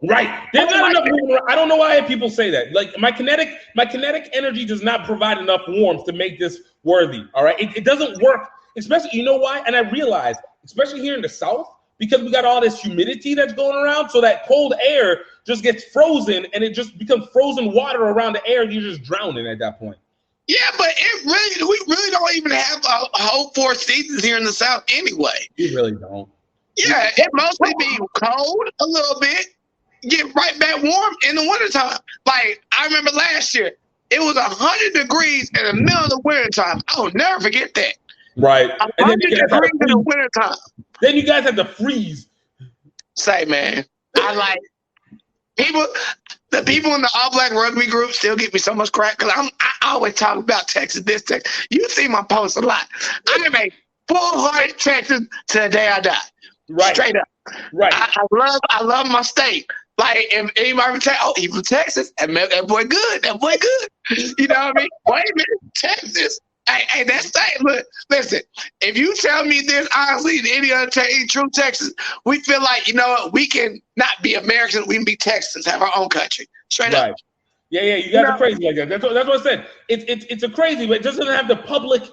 Right. There's not enough moving around. I don't know why people say that. Like my kinetic energy does not provide enough warmth to make this worthy. All right. It doesn't work. Especially, you know why? And I realized, especially here in the South, because we got all this humidity that's going around, so that cold air just gets frozen, and it just becomes frozen water around the air, and you're just drowning at that point. Yeah, but we really don't even have a whole 4 seasons here in the South anyway. We really don't. Yeah, it mostly be cold a little bit, get right back warm in the wintertime. Like, I remember last year, it was 100 degrees in the middle of the wintertime. I will never forget that. Right. 100 degrees in the wintertime. Then you guys have to freeze. Say, man, I like the people in the All Black Rugby group still get me so much crap because I always talk about Texas, this Texas. You see my posts a lot. I make full-hearted Texas to the day I die. Right. Straight up. Right. I love my state. Like, if anybody would say, oh, he's from Texas, that boy good. That boy good. You know what I mean? Wait a minute, Texas. Hey, that's that. Look, listen. If you tell me this honestly, any other true Texans, we feel like we can not be Americans, we can be Texans, have our own country. Straight up. Yeah. You guys are crazy like that. That's what I said. It's a crazy, but it doesn't have the public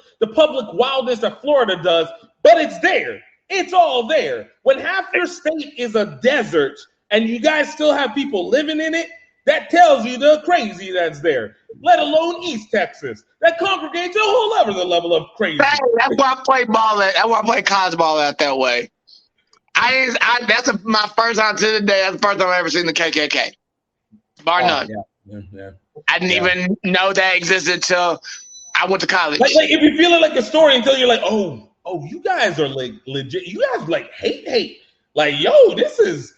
wildness that Florida does. But it's there. It's all there. When half your state is a desert and you guys still have people living in it, that tells you the crazy that's there. Let alone East Texas. That congregates a whole other level of crazy. That's why I play ball at. That's why I play college ball out that way. That's my first time to the day. That's the first time I've ever seen the KKK. Bar none. Yeah. I didn't even know that existed until I went to college. Like if you feel it like a story until you're like, oh, you guys are like legit. You guys like hate. Like, yo, this is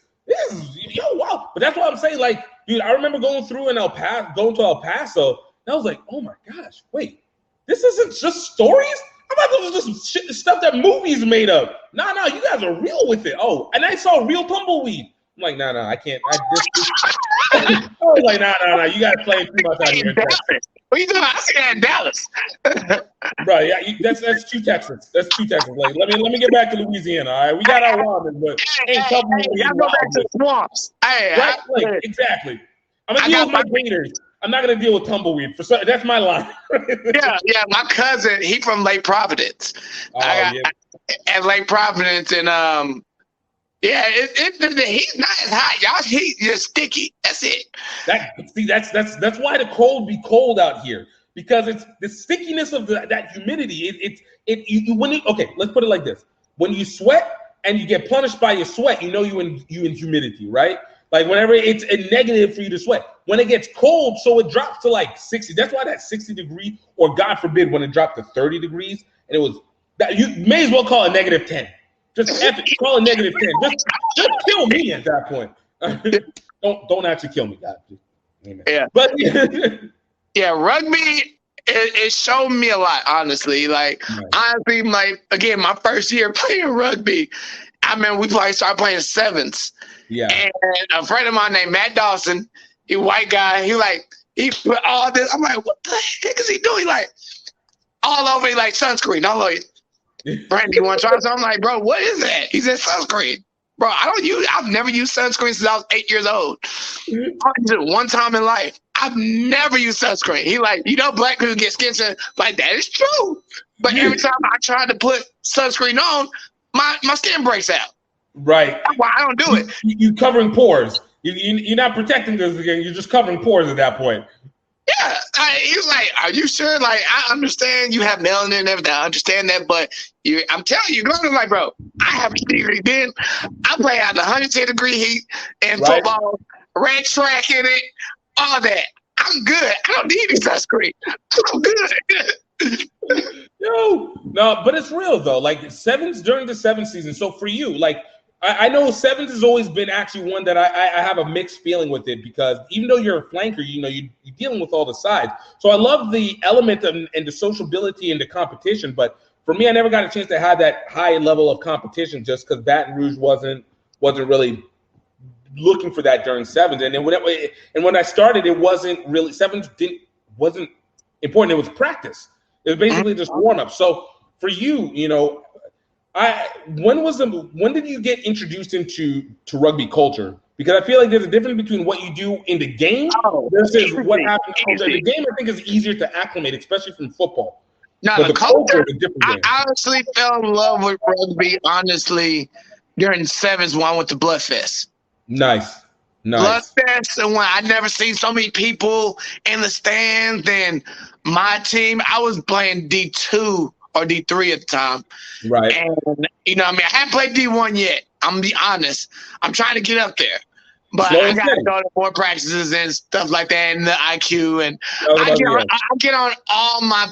wow. But that's what I'm saying. Like, dude, I remember going to El Paso, and I was like, oh my gosh, wait, this isn't just stories? I thought this was just stuff that movies made up. No, you guys are real with it. Oh, and I saw real tumbleweed. I'm like, no, I can't. I was like, no, you guys playing too much out here. What are you doing? I see that in Dallas. Bro, yeah, that's two Texans. That's two Texans. Like, let me get back to Louisiana. All right, we got our ramen, but ain't tumbleweed. Y'all go back to the swamps. Right, exactly. I'm gonna deal with my gators. I'm not gonna deal with tumbleweed. That's my line. yeah. My cousin, he from Lake Providence. At Lake Providence, and he's not as hot, y'all. He's just sticky. That's it. That's why the cold be cold out here, because it's the stickiness of that humidity. Okay, let's put it like this: when you sweat and you get punished by your sweat, you know you in humidity, right? Like whenever it's a negative for you to sweat. When it gets cold, so it drops to like 60. That's why that 60 degree, or God forbid, when it dropped to 30 degrees, and it was that, you may as well call it negative 10. Just call it negative 10. Just kill me at that point. Don't actually kill me, God. Amen. Yeah, but yeah, rugby. It showed me a lot, honestly. Like, honestly, like, again, my first year playing rugby, I mean, started playing sevens. Yeah. And a friend of mine named Matt Dawson, he white guy, he put all this. I'm like, what the heck is he doing? He like, all over, he like sunscreen. I'm like, Brandon, you want to try something? I'm like, bro, what is that? He said sunscreen. Bro, I've never used sunscreen since I was 8 years old. I used it one time in life. I've never used sunscreen. He like, black people get skin cancer. Like, that is true. But every time I try to put sunscreen on, my skin breaks out. Right. That's why I don't do it. You're covering pores. You're not protecting this again. You're just covering pores at that point. Yeah. He was like, are you sure? Like, I understand you have melanin and everything. I understand that. But I'm telling you, I'm like, bro, I have a degree. Then I play out in 110 degree heat and football, red track in it, all that. I'm good. I don't need any sunscreen. I'm good. No, but it's real though. Like sevens during the seventh season. So for you, like I know sevens has always been actually one that I have a mixed feeling with it, because even though you're a flanker, you're dealing with all the sides. So I love the element and the sociability and the competition. But for me, I never got a chance to have that high level of competition, just because Baton Rouge wasn't really looking for that during sevens. And then when I started, it wasn't really sevens wasn't important. It was practice. It was basically just warm up. So for you, when did you get introduced into rugby culture? Because I feel like there's a difference between what you do in the game versus what happens in the game. I think is easier to acclimate, especially from football. No, the culture. I honestly fell in love with rugby. Honestly, during sevens when I went to Bloodfest. Nice. Bloodfest, and when I never seen so many people in the stands. And my team, I was playing D2 or D3 at the time. Right. And, I haven't played D1 yet. I'm going to be honest. I'm trying to get up there. But I got to go to more practices and stuff like that, and the IQ. And I get on all my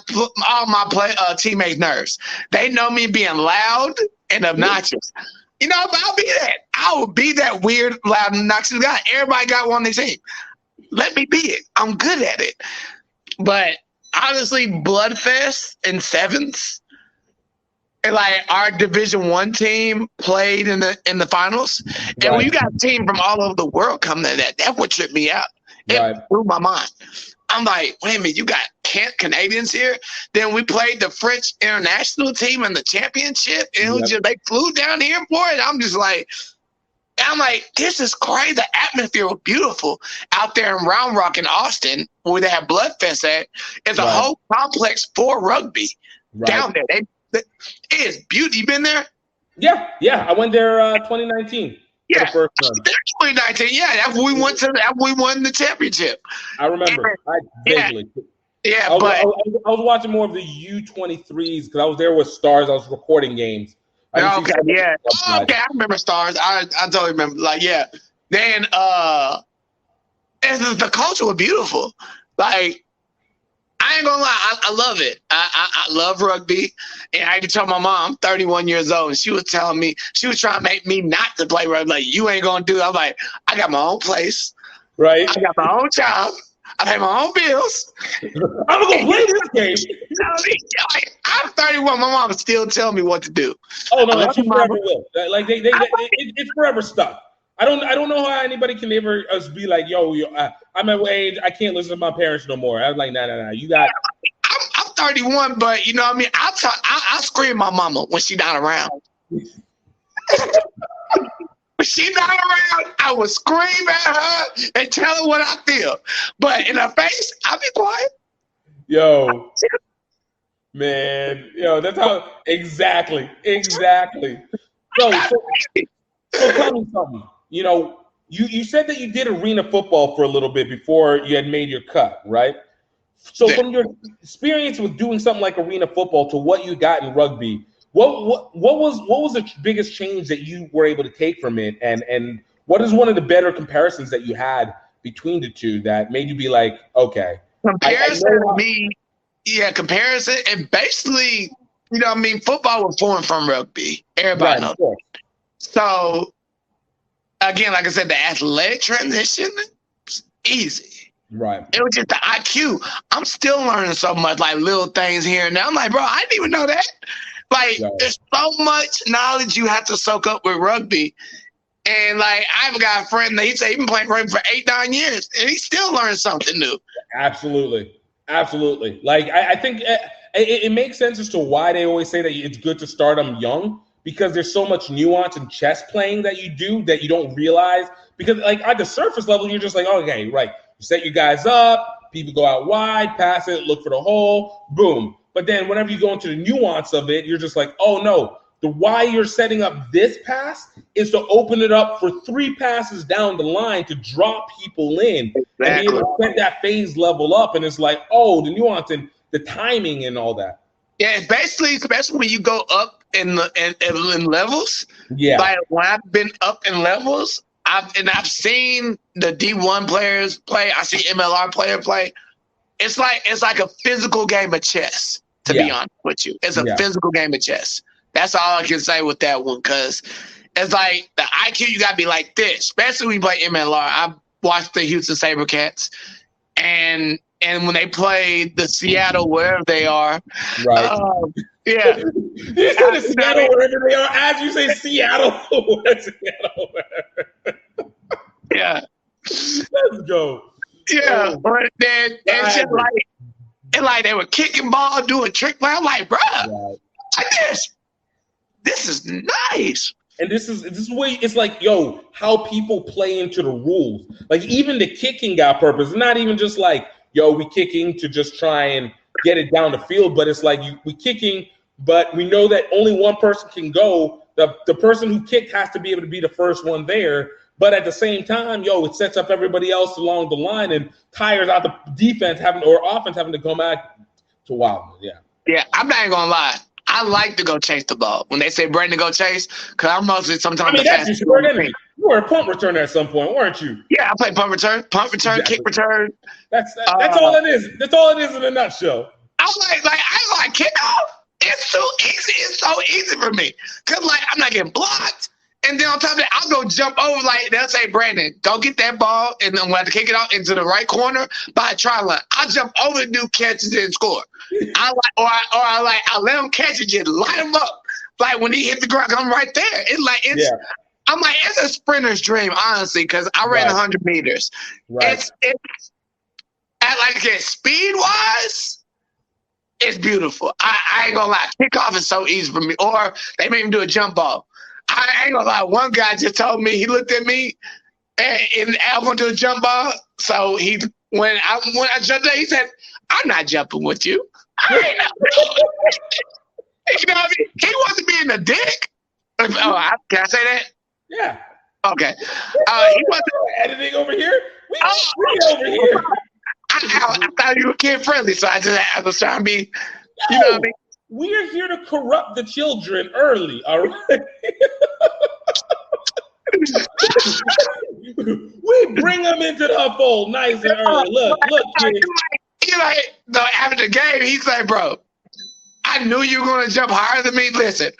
teammates' nerves. They know me being loud and obnoxious. But I'll be that. I will be that weird, loud, obnoxious guy. Everybody got one they say. Let me be it. I'm good at it. But honestly, Bloodfest and sevens, and like our Division I team played in the finals. Right. And when you got a team from all over the world come to that would trip me out. It blew my mind. I'm like, wait a minute, you got Canadians here? Then we played the French international team in the championship, and it was just, they flew down here for it. I'm like, this is crazy. The atmosphere was beautiful out there in Round Rock in Austin, where they have Bloodfest at. It's a whole complex for rugby down there. It is beauty. You been there? Yeah. I went there 2019. Yeah, 2019. Yeah, that's when we won the championship. I remember. Vaguely. Yeah, I was watching more of the U23s because I was there with Stars. I was recording games. Okay, yeah. Okay, I remember Stars. I totally remember. Like, yeah. Then the culture was beautiful. Like, I ain't gonna lie, I love it. I love rugby. And I had to tell my mom, I'm 31 years old, and she was telling me, she was trying to make me not to play rugby. Like, you ain't gonna do it. I'm like, I got my own place. Right. I got my own job. I pay my own bills. I'm gonna play this game. I'm 31. My mom still telling me what to do. Oh no, she forever will. Like it's forever stuck. I don't know how anybody can ever be like, yo, I'm at age, I can't listen to my parents no more. I was like, nah. You got. I'm 31, but you know what I mean. I scream at my mama when she not around. When she not around, I would scream at her and tell her what I feel. But in her face, I'll be quiet. Yo, man, that's how exactly. So tell me something. You said that you did arena football for a little bit before you had made your cut, right? So from your experience with doing something like arena football to what you got in rugby, what was the biggest change that you were able to take from it, and what is one of the better comparisons that you had between the two that made you be like, okay, comparison, and basically, football was formed from rugby. Everybody knows. So again, like I said, the athletic transition was easy. Right. It was just the IQ. I'm still learning so much, like little things here and there. I'm like, bro, I didn't even know that. Like, there's so much knowledge you have to soak up with rugby. And, like, I've got a friend that he said he's been playing rugby for 8-9 years, and he still learns something new. Absolutely. Like, I think it makes sense as to why they always say that it's good to start them young, because there's so much nuance in chess playing that you do that you don't realize. Because, like, at the surface level, you're just like, okay, right. You set your guys up, people go out wide, pass it, look for the hole, boom. But then whenever you go into the nuance of it, you're just like, oh, no. The why you're setting up this pass is to open it up for 3 passes down the line to draw people in and be able to set that phase level up. And it's like, oh, the nuance and the timing and all that. Yeah, basically, especially when you go up in levels. Yeah. Like when I've been up in levels, I've seen the D1 players play. I see MLR player play. It's like a physical game of chess, to be honest with you. It's a physical game of chess. That's all I can say with that one, because it's like the IQ, you got to be like this, especially when you play MLR. I watched the Houston SaberCats, and when they play the Seattle, wherever they are. Right. Yeah. You say the Seattle, wherever they are, as you say Seattle. Yeah. Let's go. Yeah. But then it's just like they were kicking ball, doing trick play. I'm like, bro, this is nice. And this is where it's like, yo, how people play into the rules. Like, even the kicking got purpose. It's not even just like, yo, we kicking to just try and get it down the field, but it's like we kicking, but we know that only one person can go. The person who kicked has to be able to be the first one there. But at the same time, yo, it sets up everybody else along the line and tires out the defense or offense having to come back to wild. Yeah. Yeah, I'm not even gonna lie. I like to go chase the ball. When they say Brandon go chase, because I'm mostly sometimes the fastest. You were a punt returner at some point, weren't you? Yeah, I played punt return, kick return. That's all it is. That's all it is in a nutshell. I'm like kickoff. It's too easy. It's so easy for me. Cause like I'm not getting blocked. And then on top of that, I'll go jump over, like they'll say, Brandon, go get that ball, and then when I kick it out into the right corner by a try line, I'll jump over the new catches and score. I let him catch it, just light him up. Like when he hit the ground, I'm right there. I'm like, it's a sprinter's dream, honestly, because I ran 100 meters. Right. It's like I said, speed-wise, it's beautiful. I ain't gonna lie, kickoff is so easy for me. Or they made me do a jump ball. I ain't gonna lie. One guy just told me, he looked at me and I want to do a jump ball. So when I jumped there, he said, I'm not jumping with you. I ain't not. You know what I mean? He wants to be in the dick. Can I say that? Yeah. Okay. He wants to editing over here. We over here. I thought you were kid friendly, so I was trying to be. You know what I mean? We are here to corrupt the children early, all right? We bring them into the fold nice and early. Look, kid. After the game, he's like, bro, I knew you were going to jump higher than me. Listen,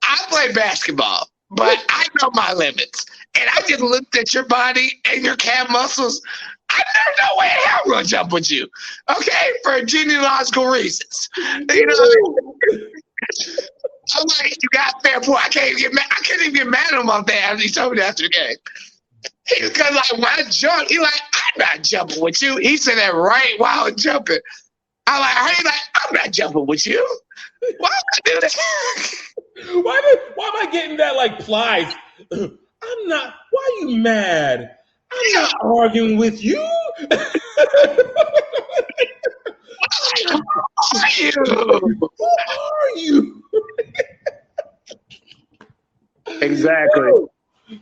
I play basketball, but I know my limits. And I just looked at your body and your calf muscles. There's no way in hell I'm going to jump with you, okay, for genealogical reasons. You know, I'm like, you got fair point. I can't even get mad at him off that after he told me that after the game. Because like when I jumped, he like, I'm not jumping with you. He said that right while I was jumping. I'm like, I'm not jumping with you. Why would I do that? Why am I getting that like Plies? I'm not. Why are you mad? I'm not arguing with you. Who are you? Who are you? Exactly.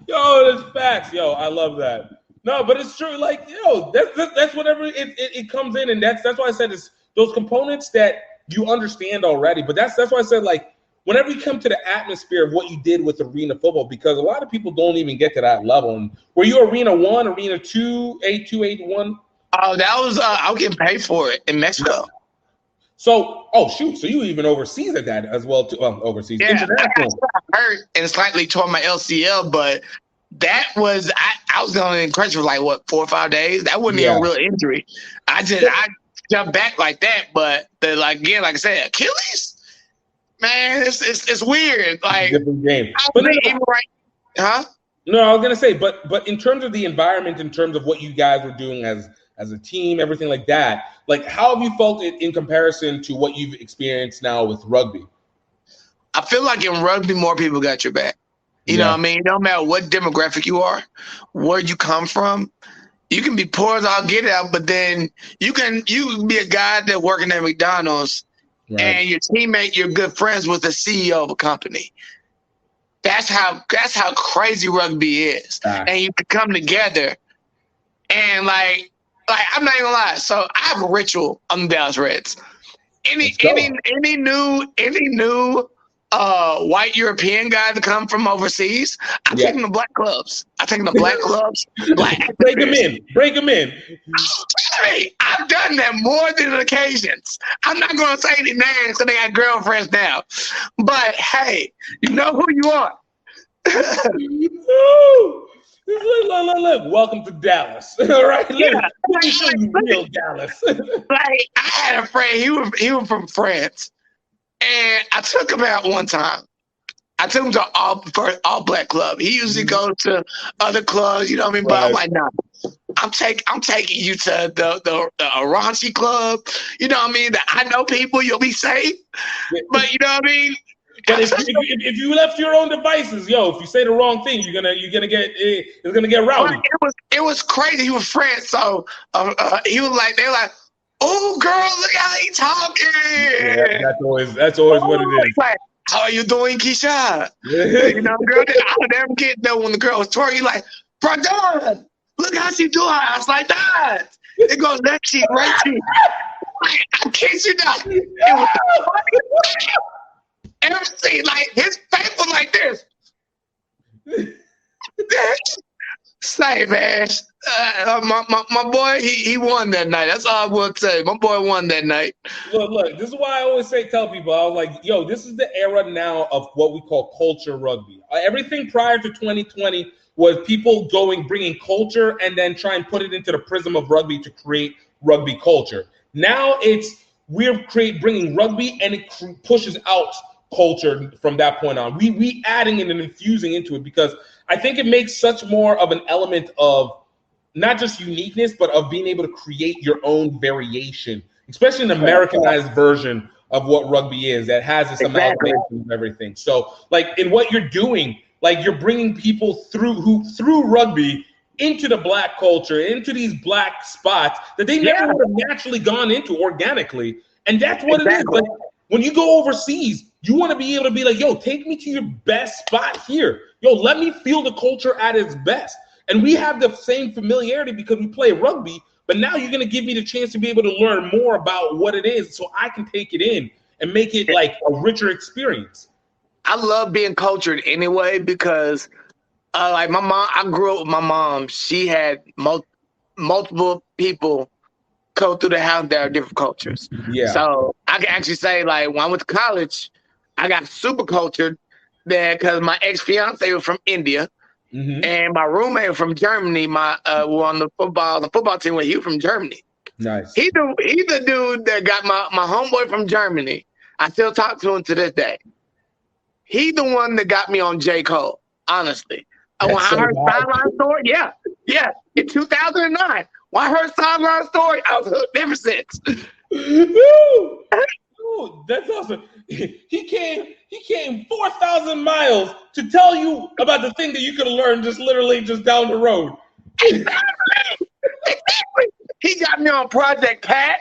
Yo, that's facts. Yo, I love that. No, but it's true. Like, yo, that's whatever it comes in, and that's why I said it's those components that you understand already. But that's why I said, like, whenever you come to the atmosphere of what you did with arena football, because a lot of people don't even get to that level. And were you arena 1, arena 2, 8-2, 8-1? Oh, that was I was getting paid for it in Mexico. So, oh shoot, so you even overseas at that as well too? Overseas, yeah, international. I hurt and slightly tore my LCL, but that was I was going in crutches for like what 4 or 5 days. That wasn't even a real injury. I jumped back like that, but like I said, Achilles, man, it's weird. Like different game, but even right, huh? No, I was gonna say, but in terms of the environment, in terms of what you guys were doing as a team, everything like that, like how have you felt it in comparison to what you've experienced now with rugby? I feel like in rugby, more people got your back. You know what I mean? No matter what demographic you are, where you come from, you can be poor as all get out, but then you can be a guy that working at McDonald's and your teammate, you're good friends with the CEO of a company. That's how crazy rugby is. And you can come together and like I'm not even gonna lie. So I have a ritual on the Dallas Reds. Any new white European guy to come from overseas, I take them to black clubs. Break them in. I've done that more than occasions. I'm not gonna say any names because they got girlfriends now. But hey, you know who you are. Look, welcome to Dallas. All right, let me show you real Dallas. Like I had a friend, he was from France, and I took him out one time. I took him to all black club. He usually goes to other clubs, you know what I mean? But I'm like, nah, I'm taking you to the raunchy club, you know what I mean? That I know people, you'll be safe. But you know what I mean? But if you left your own devices, if you say the wrong thing, you're gonna get rowdy. It was crazy. He was French, so he was like, they're like, oh girl, look how he talking. Yeah, that's always what it is. Like, how are you doing, Keisha? You know, girl, I'll never get there when the girl was twerking. Like, bro, God, look how she doing. I was like, that. It goes left cheek, right cheek. Like, I kid you not. It was everything, like his face was like this. Say, man, my boy, he won that night. That's all I will say. My boy won that night. Look. This is why I always tell people, I was like, this is the era now of what we call culture rugby. Everything prior to 2020 was people bringing culture and then try and put it into the prism of rugby to create rugby culture. Now we're bringing rugby and it pushes out culture from that point on. We adding in and infusing into it because I think it makes such more of an element of not just uniqueness, but of being able to create your own variation, especially an Americanized version of what rugby is that has its amalgamation and everything. So, like in what you're doing, like you're bringing people through rugby into the black culture, into these black spots that they never would have naturally gone into organically, and that's what it is. Like when you go overseas, you want to be able to be like, take me to your best spot here. Let me feel the culture at its best. And we have the same familiarity because we play rugby, but now you're going to give me the chance to be able to learn more about what it is so I can take it in and make it like a richer experience. I love being cultured anyway because like my mom, I grew up with my mom. She had multiple people go through the house that are different cultures. Yeah. So I can actually say, like, when I went to college, I got super cultured there because my ex-fiance was from India, and my roommate was from Germany. On the football team, he was from Germany. Nice. He's the dude that got my homeboy from Germany. I still talk to him to this day. He's the one that got me on J. Cole, honestly. When I heard Sideline Story, in 2009. When I heard Sideline Story, I was hooked ever since. Ooh, that's awesome. He came 4,000 miles to to tell you about the thing that you could have learned just literally just down the road. Exactly. He got me on Project Pat.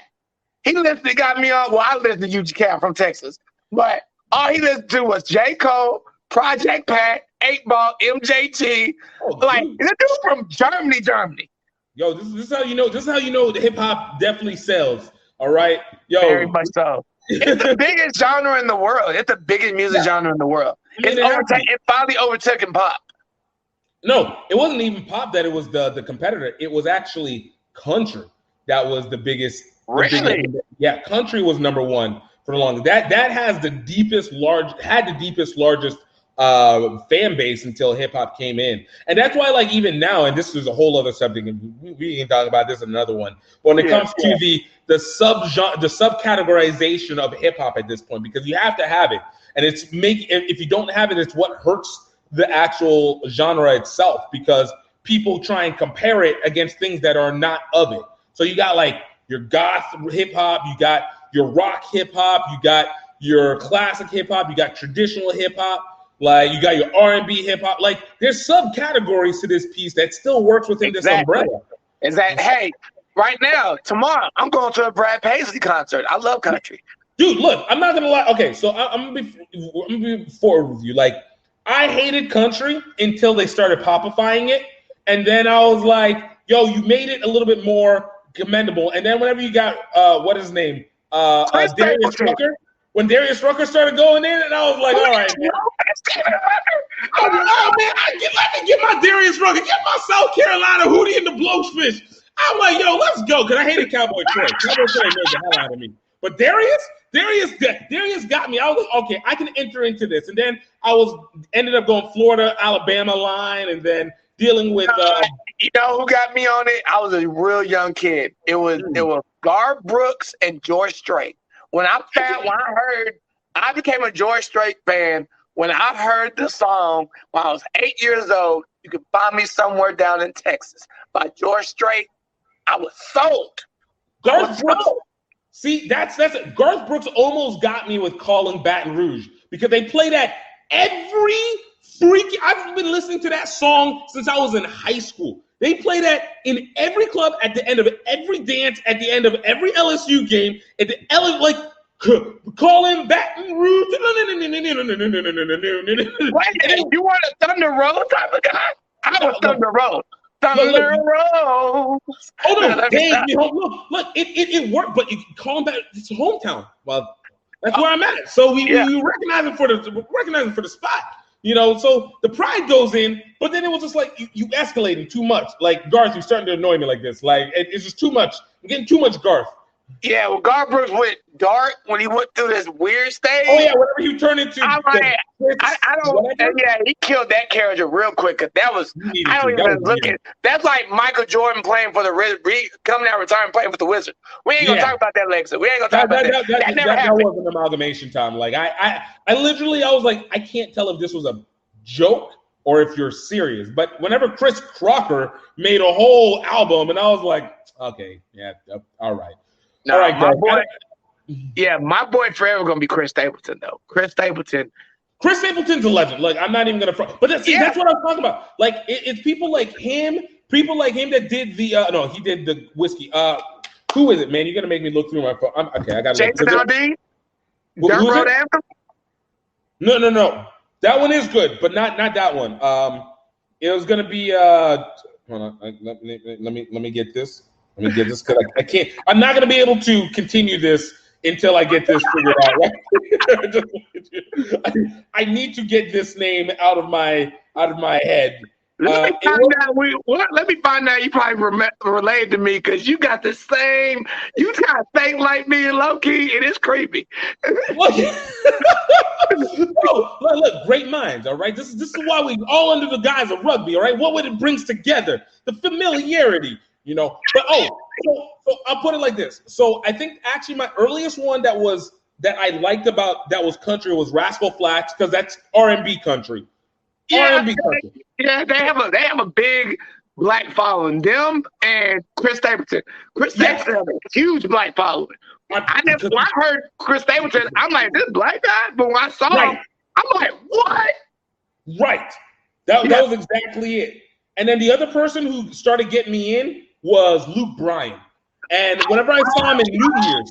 He got me on. Well, I listened to UGK from Texas, but all he listened to was J. Cole, Project Pat, 8 Ball, MJT. Like the dude from Germany. Yo, this is how you know. This is how you know the hip hop definitely sells. All right, yo. Very much so. It's the biggest genre in the world. It's the biggest music genre in the world. It finally overtook pop. No, it wasn't even pop that it was the competitor. It was actually country that was the biggest. Really? Yeah, country was number one for the longest. That had the deepest, largest fan base until hip hop came in, and that's why, like, even now, and this is a whole other subject, and we can talk about this in another one. But when it comes to the subcategorization of hip hop at this point, because you have to have it, and if you don't have it, it's what hurts the actual genre itself, because people try and compare it against things that are not of it. So you got like your goth hip hop, you got your rock hip hop, you got your classic hip hop, you got traditional hip hop, like you got your R&B hip hop. Like there's subcategories to this piece that still works within this umbrella. Hey, right now, tomorrow, I'm going to a Brad Paisley concert. I love country. Dude, look, I'm not gonna lie. Okay, so I'm gonna be forward with you. Like, I hated country until they started popifying it, and then I was like, yo, you made it a little bit more commendable. And then whenever you got what is his name, Darius Rucker, when Darius Rucker started going in, and I was like, all right, man. Oh man, let me get my Darius Rucker, get my South Carolina Hootie and the Blowfish. I'm like, yo, let's go, because I hated Cowboy Troy. Cowboy Troy made the hell out of me. But Darius got me. I was like, okay, I can enter into this. And then I ended up going Florida, Alabama line, and then dealing with you know who got me on it? I was a real young kid. It was Garth Brooks and George Strait. I became a George Strait fan when I heard the song when I was 8 years old. You can find me somewhere down in Texas by George Strait. I was sold. Garth Brooks. See, that's it. Garth Brooks almost got me with Calling Baton Rouge, because they play that every freaking. I've been listening to that song since I was in high school. They play that in every club, at the end of every dance, at the end of every LSU game, at the like Calling Baton Rouge. Wait, you want a Thunder Road type of guy? I was Thunder Road. Thunder Road. Hold on, look, it worked, but you call him back. It's hometown. Well, that's where I'm at. So we recognize him for the spot. You know, so the pride goes in, but then it was just like you escalating too much. Like, Garth, you're starting to annoy me like this. Like, it's just too much. I'm getting too much Garth. Yeah, well, Garth Brooks went dark when he went through this weird stage. Oh yeah, whatever he turned into. He killed that character real quick. Cause that was that's like Michael Jordan playing for the coming out retiring playing for the Wizards. We ain't gonna talk about that legacy. We ain't gonna talk about that. That never happened. That was an amalgamation time. Like I literally was like, I can't tell if this was a joke or if you're serious. But whenever Chris Crocker made a whole album, and I was like, okay, yeah, all right. No, all right, my boy forever gonna be Chris Stapleton though. Chris Stapleton's a legend. Like, I'm not even gonna front, but that's what I'm talking about. Like, it's people like him that did the he did the whiskey. Who is it, man? You're gonna make me look through my phone. I gotta. Jason Aldean. Dirt Road Anthem. No. That one is good, but not that one. It was gonna be. Hold on. Let me get this. Let me get this, because I can't. I'm not going to be able to continue this until I get this figured out. Right? I need to get this name out of my head. Let me find out you probably related to me, because you got the same. You kind of think like me and low key. It is creepy. Look, great minds. All right, this is why we all under the guise of rugby. All right, what it brings together, the familiarity. You know, but so I'll put it like this. So I think actually my earliest one that I liked about that was country was Rascal Flatts, because that's R&B country. Yeah, R&B country. Yeah, they have a big black following. Them and Chris Stapleton. Chris Stapleton has a huge black following. When I heard Chris Stapleton, I'm like, this black guy. But when I saw him, I'm like, what? Right. That was exactly it. And then the other person who started getting me in was Luke Bryan. And whenever I saw him in New Year's.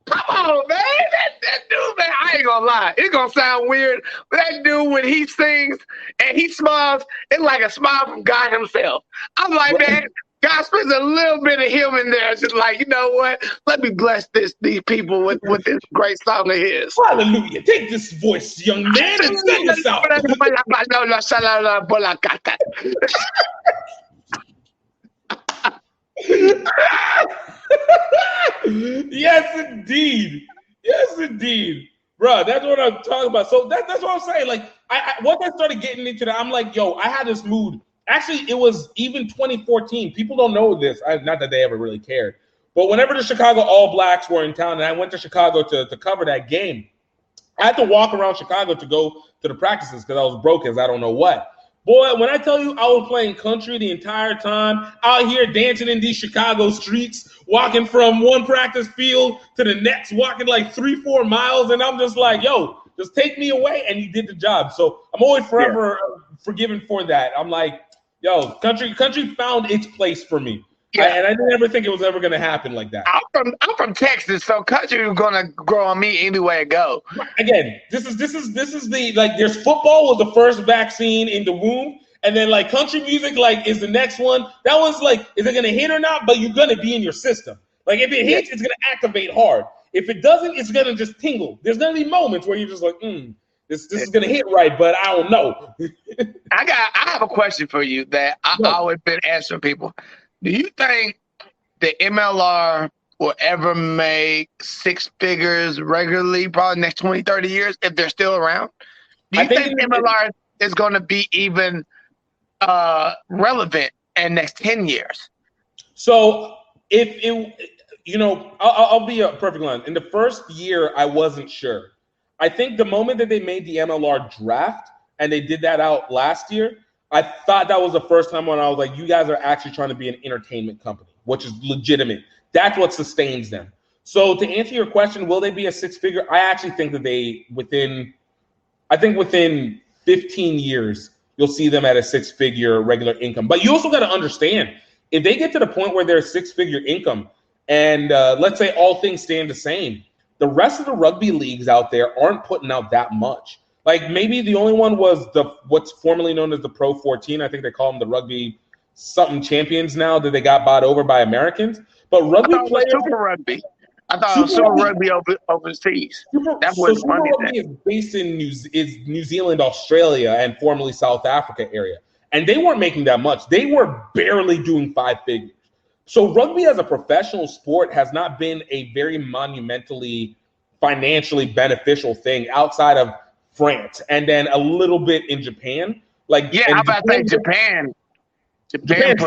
Come on, man. That dude, man, I ain't gonna lie. It's gonna sound weird, but that dude, when he sings and he smiles, it's like a smile from God himself. I'm like, man, God spends a little bit of him in there. Just like, you know what? Let me bless these people with this great song of his. Hallelujah. Take this voice, young man, and sing us out. Yes, indeed. Bro, that's what I'm talking about. So that's what I'm saying. Like, once I started getting into that, I'm like, yo, I had this mood. Actually, it was even 2014. People don't know this. Not that they ever really cared. But whenever the Chicago All Blacks were in town, and I went to Chicago to cover that game, I had to walk around Chicago to go to the practices because I was broke as I don't know what. Boy, when I tell you I was playing country the entire time, out here dancing in these Chicago streets, walking from one practice field to the next, walking like 3-4 miles, and I'm just like, yo, just take me away, and you did the job. So I'm always forever forgiven for that. I'm like, yo, country found its place for me. Yeah. And I didn't ever think it was ever going to happen like that. I'm from Texas, so country is going to grow on me anywhere I go. Again, this is the, like, there's football was the first vaccine in the womb, and then like country music like is the next one. That one's like, is it going to hit or not? But you're going to be in your system. Like if it hits, it's going to activate hard. If it doesn't, it's going to just tingle. There's going to be moments where you're just like, this is going to hit right, but I don't know. I have a question for you that I always been asking people. Do you think the MLR will ever make six figures regularly, probably next 20, 30 years, if they're still around? Do you think MLR is going to be even relevant in next 10 years? So if it, I'll be a perfect line. In the first year, I wasn't sure. I think the moment that they made the MLR draft and they did that out last year, I thought that was the first time when I was like, you guys are actually trying to be an entertainment company, which is legitimate. That's what sustains them. So to answer your question, will they be a six-figure? I actually think that within 15 years, you'll see them at a six-figure regular income. But you also got to understand, if they get to the point where they're a six-figure income, and let's say all things stand the same, the rest of the rugby leagues out there aren't putting out that much. Like maybe the only one was what's formerly known as the Pro 14. I think they call them the Rugby something champions now that they got bought over by Americans. But rugby players, Super Rugby. I thought it was Super Rugby overseas. Super Rugby is based in New Zealand, Australia, and formerly South Africa area. And they weren't making that much. They were barely doing 5 figures. So rugby as a professional sport has not been a very monumentally financially beneficial thing outside of France, and then a little bit in Japan. How about Japan? Japan's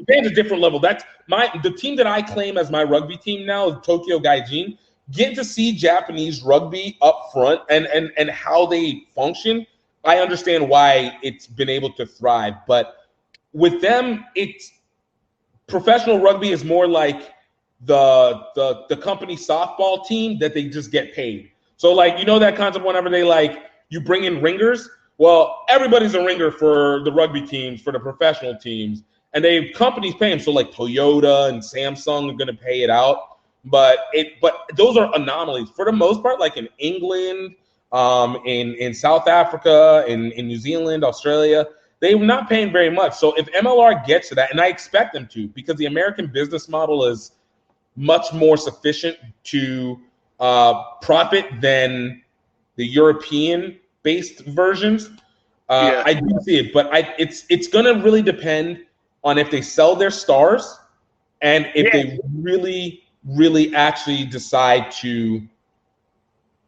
a different level. That's the team that I claim as my rugby team now is Tokyo Gaijin. Getting to see Japanese rugby up front and how they function, I understand why it's been able to thrive. But with them, it's professional rugby is more like the company softball team that they just get paid. So that concept whenever they you bring in ringers. Well, everybody's a ringer for the rugby teams, for the professional teams, and companies pay them. So Toyota and Samsung are going to pay it out, but those are anomalies for the most part. Like in England, in South Africa, in New Zealand, Australia, they're not paying very much. So if MLR gets to that, and I expect them to, because the American business model is much more sufficient to profit than the European-based versions. I do see it, but it's going to really depend on if they sell their stars and if they really, really actually decide to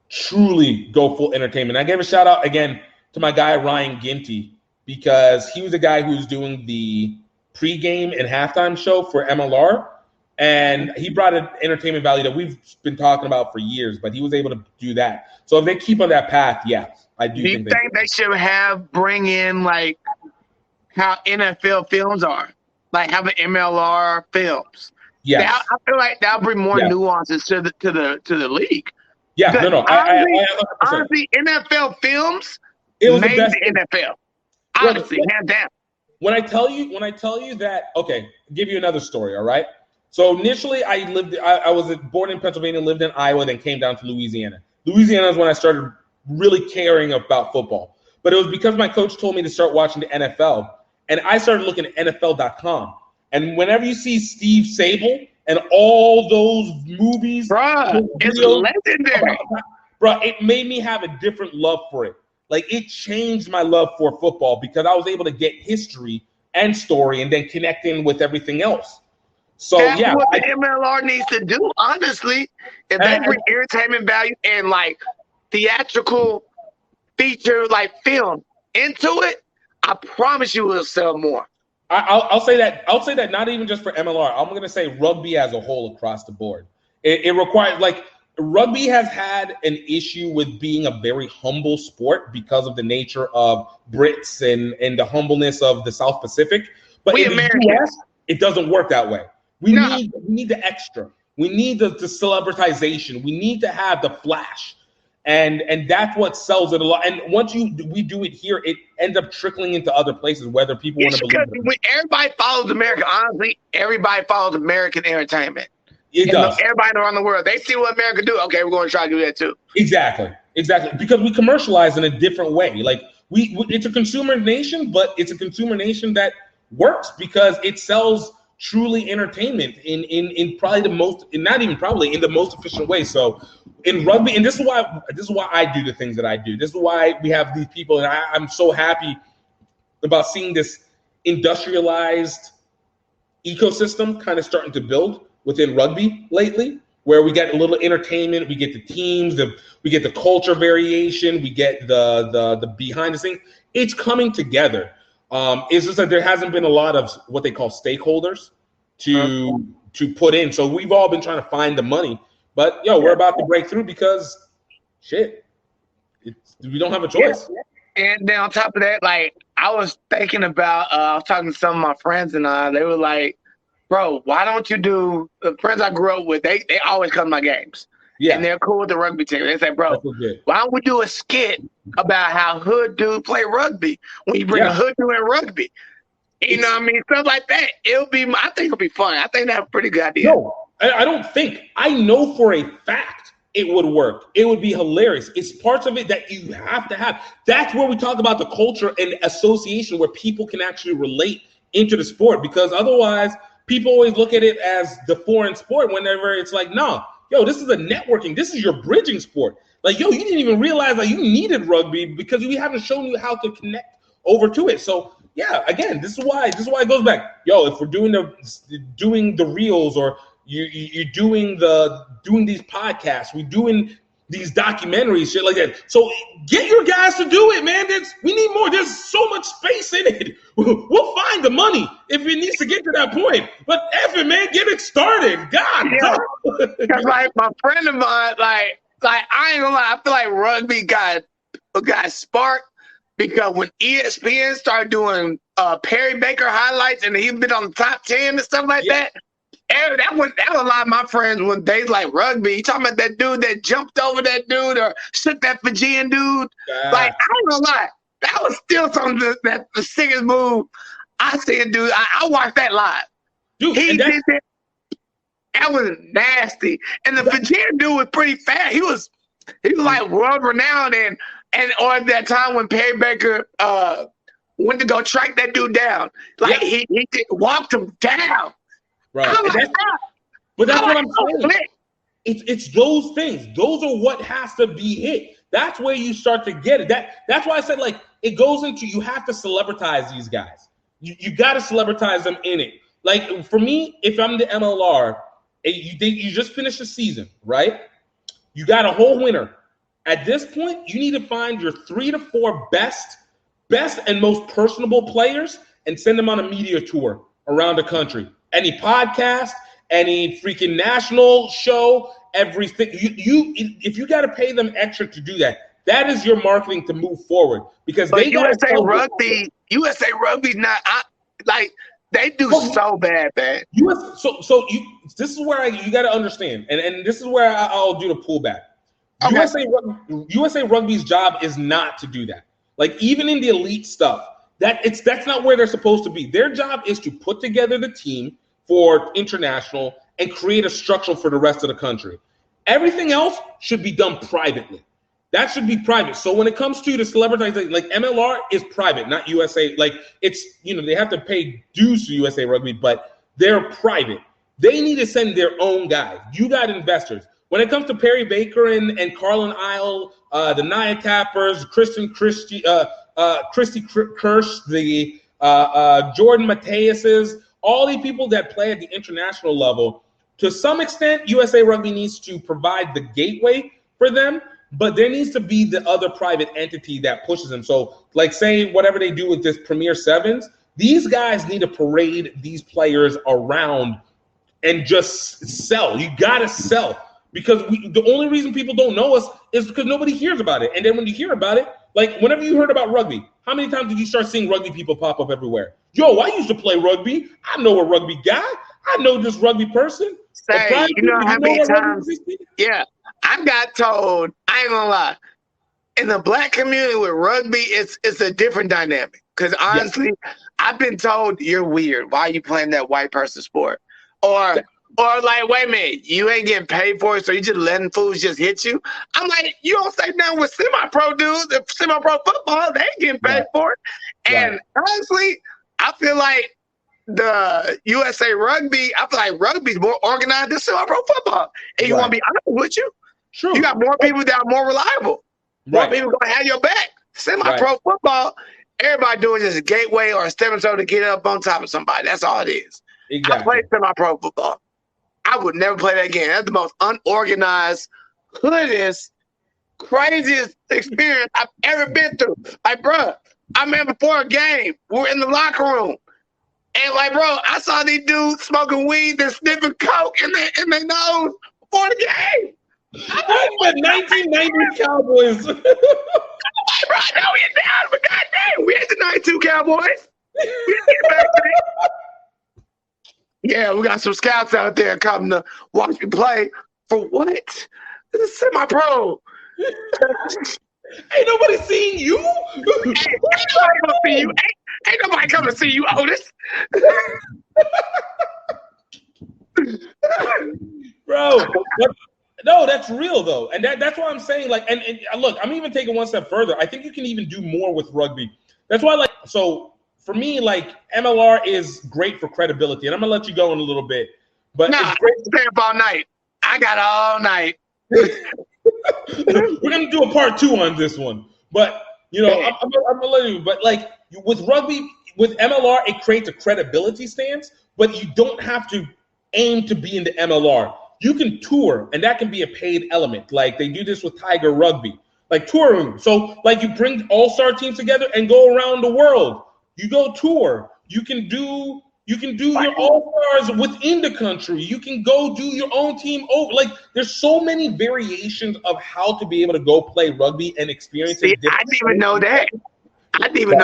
truly go full entertainment. I gave a shout out again to my guy Ryan Ginty because he was the guy who's doing the pregame and halftime show for MLR. And he brought an entertainment value that we've been talking about for years, but he was able to do that. So if they keep on that path, I do think they should bring in how NFL films are, have an MLR films. Yeah, I feel like that'll bring more nuances to the league. Yeah, honestly, honestly, NFL films it was made the best the NFL. Honestly, hands down. When I tell you that, okay, I'll give you another story, all right? So initially I was born in Pennsylvania, lived in Iowa, then came down to Louisiana. Louisiana is when I started really caring about football. But it was because my coach told me to start watching the NFL. And I started looking at NFL.com. And whenever you see Steve Sable and all those movies, it's legendary. Bro, it made me have a different love for it. Like, it changed my love for football because I was able to get history and story and then connect in with everything else. So, that's yeah. what the MLR needs to do, honestly. If they bring entertainment value and, like, theatrical feature, like, film into it, I promise you will sell more. I'll say that. I'll say that not even just for MLR. I'm going to say rugby as a whole across the board. It requires, like, rugby has had an issue with being a very humble sport because of the nature of Brits and the humbleness of the South Pacific. But in the US, it doesn't work that way. We need the extra. We need the celebritization. We need to have the flash. And that's what sells it a lot. And once we do it here, it ends up trickling into other places, whether people want to believe it. When everybody follows America, honestly, everybody follows American entertainment. It does. Everybody around the world, they see what America do. Okay, we're going to try to do that too. Exactly. Because we commercialize in a different way. Like it's a consumer nation, but it's a consumer nation that works because it sells truly entertainment in probably the most, not even probably, in the most efficient way. So in rugby, and this is why I do the things that I do. This is why we have these people, and I'm so happy about seeing this industrialized ecosystem kind of starting to build within rugby lately, where we get a little entertainment, we get the teams, we get the culture variation, we get the behind the scenes. It's coming together. It's just that there hasn't been a lot of what they call stakeholders to put in. So we've all been trying to find the money, but we're about to break through because we don't have a choice. And then on top of that, like I was thinking about, I was talking to some of my friends and they were like, bro, why don't you do, the friends I grew up with, they always come to my games. Yeah. And they're cool with the rugby team. They say, bro, why don't we do a skit about how hood dude play rugby when you bring a hood dude in rugby? You know what I mean? Stuff like that. I think it'll be fun. I think that's a pretty good idea. No, I don't think. I know for a fact it would work. It would be hilarious. It's parts of it that you have to have. That's where we talk about the culture and association where people can actually relate into the sport, because otherwise people always look at it as the foreign sport whenever it's like, no, this is a networking. This is your bridging sport. Like, you didn't even realize that you needed rugby because we haven't shown you how to connect over to it. So, again, this is why it goes back. If we're doing the reels, or you're doing these podcasts, we're doing these documentaries, shit like that. So get your guys to do it, man. We need more. There's so much space in it. We'll find the money if it needs to get to that point. But effort, man, get it started. God, because like my friend of mine, like I ain't gonna lie, I feel like rugby got sparked because when ESPN started doing Perry Baker highlights and he'd been on the top 10 and stuff like that. And that was a lot of my friends when they like rugby. You talking about that dude that jumped over that dude or shook that Fijian dude? Like, I ain't gonna lie, that was still something that the sickest move I seen, dude. I watched that live. Dude, he did that. That was nasty. And the Fijian dude was pretty fast. He was like world renowned, and on that time when Perry Baker went to go track that dude down, like he walked him down. Right. But that's what I'm saying. It's those things. Those are what has to be hit. That's where you start to get it. That's why I said, like, it goes into, you have to celebritize these guys. You got to celebritize them in it. Like, for me, if I'm the MLR, you just finished the season, right? You got a whole winter. At this point, you need to find your 3 to 4 best and most personable players and send them on a media tour around the country. Any podcast, any freaking national show, everything. If you got to pay them extra to do that, that is your marketing to move forward, because they USA Rugby's not they do so bad, man. This is where you got to understand, and this is where I'll do the pullback. Okay. USA Rugby's job is not to do that. Like, even in the elite stuff, That's not where they're supposed to be. Their job is to put together the team for international and create a structure for the rest of the country. Everything else should be done privately. That should be private. So when it comes to the celebrities, like MLR is private, not USA. Like it's, they have to pay dues to USA Rugby, but they're private. They need to send their own guys. You got investors. When it comes to Perry Baker and Carlin Isle, the Nia Tappers, Christy Kirsch, the Jordan Mateus's, all these people that play at the international level, to some extent, USA Rugby needs to provide the gateway for them, but there needs to be the other private entity that pushes them. So, like, say whatever they do with this Premier Sevens, these guys need to parade these players around and just sell. You got to sell, because the only reason people don't know us is because nobody hears about it. And then when you hear about it, like whenever you heard about rugby, how many times did you start seeing rugby people pop up everywhere? Yo, I used to play rugby. I know a rugby guy. I know this rugby person. Say, you know how many times? Yeah, I got told, I ain't gonna lie, in the black community with rugby, it's a different dynamic. Because honestly, I've been told, you're weird. Why are you playing that white person sport? Or like, wait a minute, you ain't getting paid for it, so you just letting fools just hit you? I'm like, you don't say nothing with semi-pro dudes. If semi-pro football, they ain't getting paid for it. And honestly, I feel like the USA Rugby, I feel like rugby's more organized than semi-pro football. And you want to be honest with you? True. You got more people that are more reliable. More people going to have your back. Semi-pro football, everybody doing just a gateway or a stepping stone to get up on top of somebody. That's all it is. Exactly. I played semi-pro football. I would never play that again. That's the most unorganized, hoodest, craziest experience I've ever been through. Like, bro, I remember before a game, we were in the locker room. And, like, bro, I saw these dudes smoking weed and sniffing coke in their nose before the game. The 1990 Cowboys. I'm like, bro, I know we're down, but goddamn, we ain't the 92 Cowboys. We get back there. Yeah, we got some scouts out there coming to watch me play. For what? This is semi-pro. Ain't nobody seeing you. Ain't nobody gonna see you. Ain't nobody coming to see you, Otis. Bro, no, that's real though, and that's why I'm saying, like, and look, I'm even taking one step further. I think you can even do more with rugby. That's why, like, so for me, like, MLR is great for credibility, and I'm gonna let you go in a little bit. But it's great to stay up all night. I got all night. We're gonna do a part 2 on this one, but I'm gonna let you. But like with rugby, with MLR, it creates a credibility stance, but you don't have to aim to be in the MLR. You can tour, and that can be a paid element. Like they do this with Tiger Rugby, like touring. So like you bring all-star teams together and go around the world. You go tour. You can do your all-stars within the country. You can go do your own team over. Like there's so many variations of how to be able to go play rugby and experience it. I didn't even know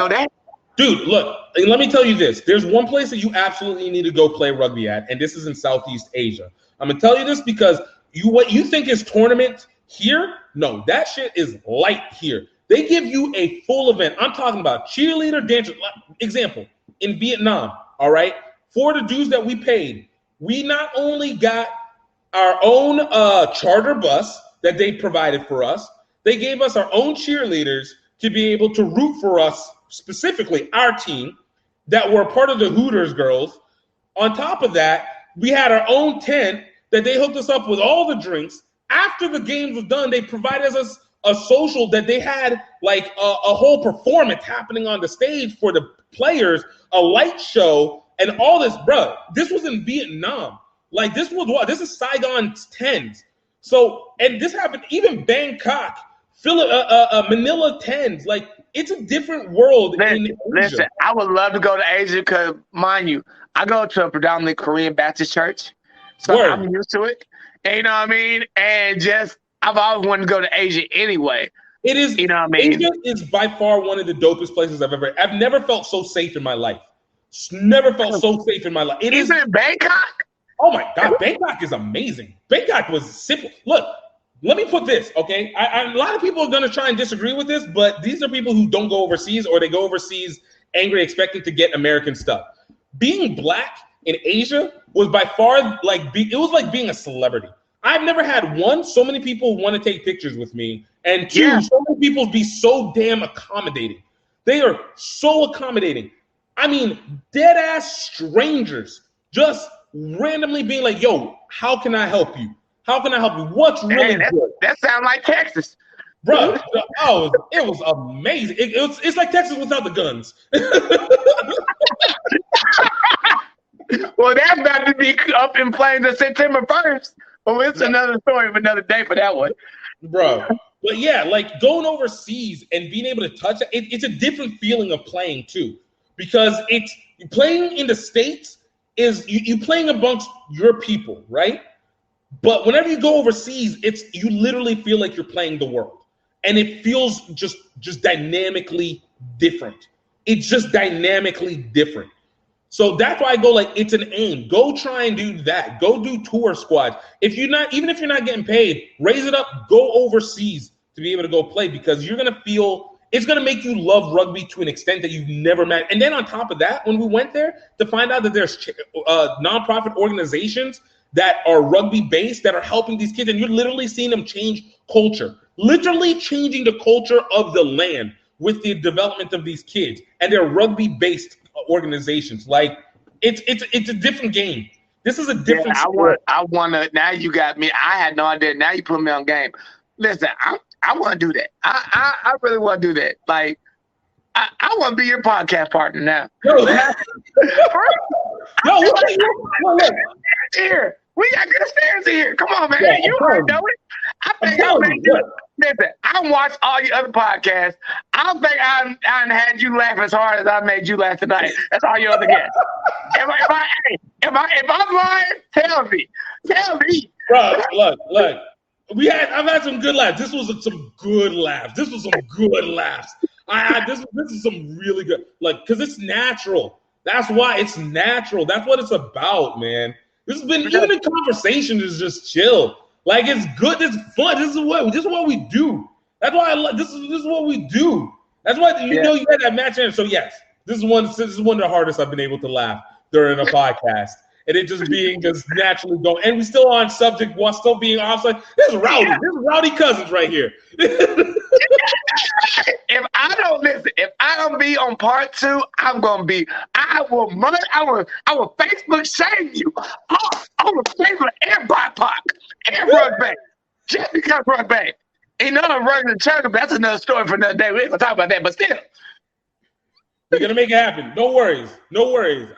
that. Dude, look, let me tell you this. There's one place that you absolutely need to go play rugby at, and this is in Southeast Asia. I'm going to tell you this because what you think is tournament here, no, that shit is light here. They give you a full event. I'm talking about cheerleader, dancer. Example, in Vietnam, all right, for the dues that we paid, we not only got our own charter bus that they provided for us, they gave us our own cheerleaders to be able to root for us, specifically our team, that were part of the Hooters girls. On top of that, we had our own tent that they hooked us up with all the drinks. After the games was done, they provided us a social that they had like a whole performance happening on the stage for the players, a light show, and all this, bro. This was in Vietnam. Like this is Saigon's 10s. So, and this happened even Bangkok, Manila 10s. Like it's a different world in Asia. Listen, I would love to go to Asia because, mind you, I go to a predominantly Korean Baptist church, so I'm used to it. And, you know what I mean? And I've always wanted to go to Asia anyway. It is, you know what I mean? Asia is by far one of the dopest places I've never felt so safe in my life. Never felt so safe in my life. It is in Bangkok? Oh my God, Bangkok is amazing. Bangkok was simple. Look, let me put this, okay? A lot of people are going to try and disagree with this, but these are people who don't go overseas, or they go overseas angry, expecting to get American stuff. Being black in Asia was by far it was like being a celebrity. I've never had one, so many people want to take pictures with me, and two, so many people be so damn accommodating. They are so accommodating. I mean, dead ass strangers just randomly being like, "Yo, how can I help you? How can I help you? What's really good?" That sounds like Texas. Bro, it was amazing. It's like Texas without the guns. Well, that's about to be up in flames on September 1st. Well, it's another story of another day for that one. Bro. But yeah, like going overseas and being able to touch it's a different feeling of playing too. Because it's playing in the States is you playing amongst your people, right? But whenever you go overseas, you literally feel like you're playing the world. And it feels just dynamically different. It's just dynamically different. So that's why I go like it's an aim. Go try and do that. Go do tour squads. Even if you're not getting paid, raise it up. Go overseas to be able to go play because you're gonna feel it's gonna make you love rugby to an extent that you've never met. And then on top of that, when we went there to find out that there's nonprofit organizations that are rugby based that are helping these kids, and you're literally seeing them change culture, literally changing the culture of the land with the development of these kids, and they're rugby based organizations. Like it's a different game. This is a different sport. I want to. Now you got me. I had no idea. Now you put me on game. Listen, I want to do that. I really want to do that. Like I want to be your podcast partner now. Look. Here, we got good stairs here. Come on, man. You already know it. I think I made you. Listen, I watched all your other podcasts. I don't think I had you laugh as hard as I made you laugh tonight. That's all your other guests. If I'm lying, tell me. Bro, look. I've had some good laughs. This was some good laughs. This is some really good, like, because it's natural. That's why it's natural. That's what it's about, man. This has been, even in conversation, is just chill. Like, it's good. It's fun. This is what we do. That's why this is what we do. That's why you know you had that match in. So yes, this is one of the hardest I've been able to laugh during a podcast. And it just being just naturally going. And we still on subject while still being offside. This is rowdy. Yeah. This is Rowdy Cousins right here. If I don't be on part 2, I will Facebook shame you. I will Facebook and BIPOC and Rugby. Just because Rugby. Ain't none of Rugby and Church, but that's another story for another day. We ain't gonna talk about that, but still. We're going to make it happen. No worries.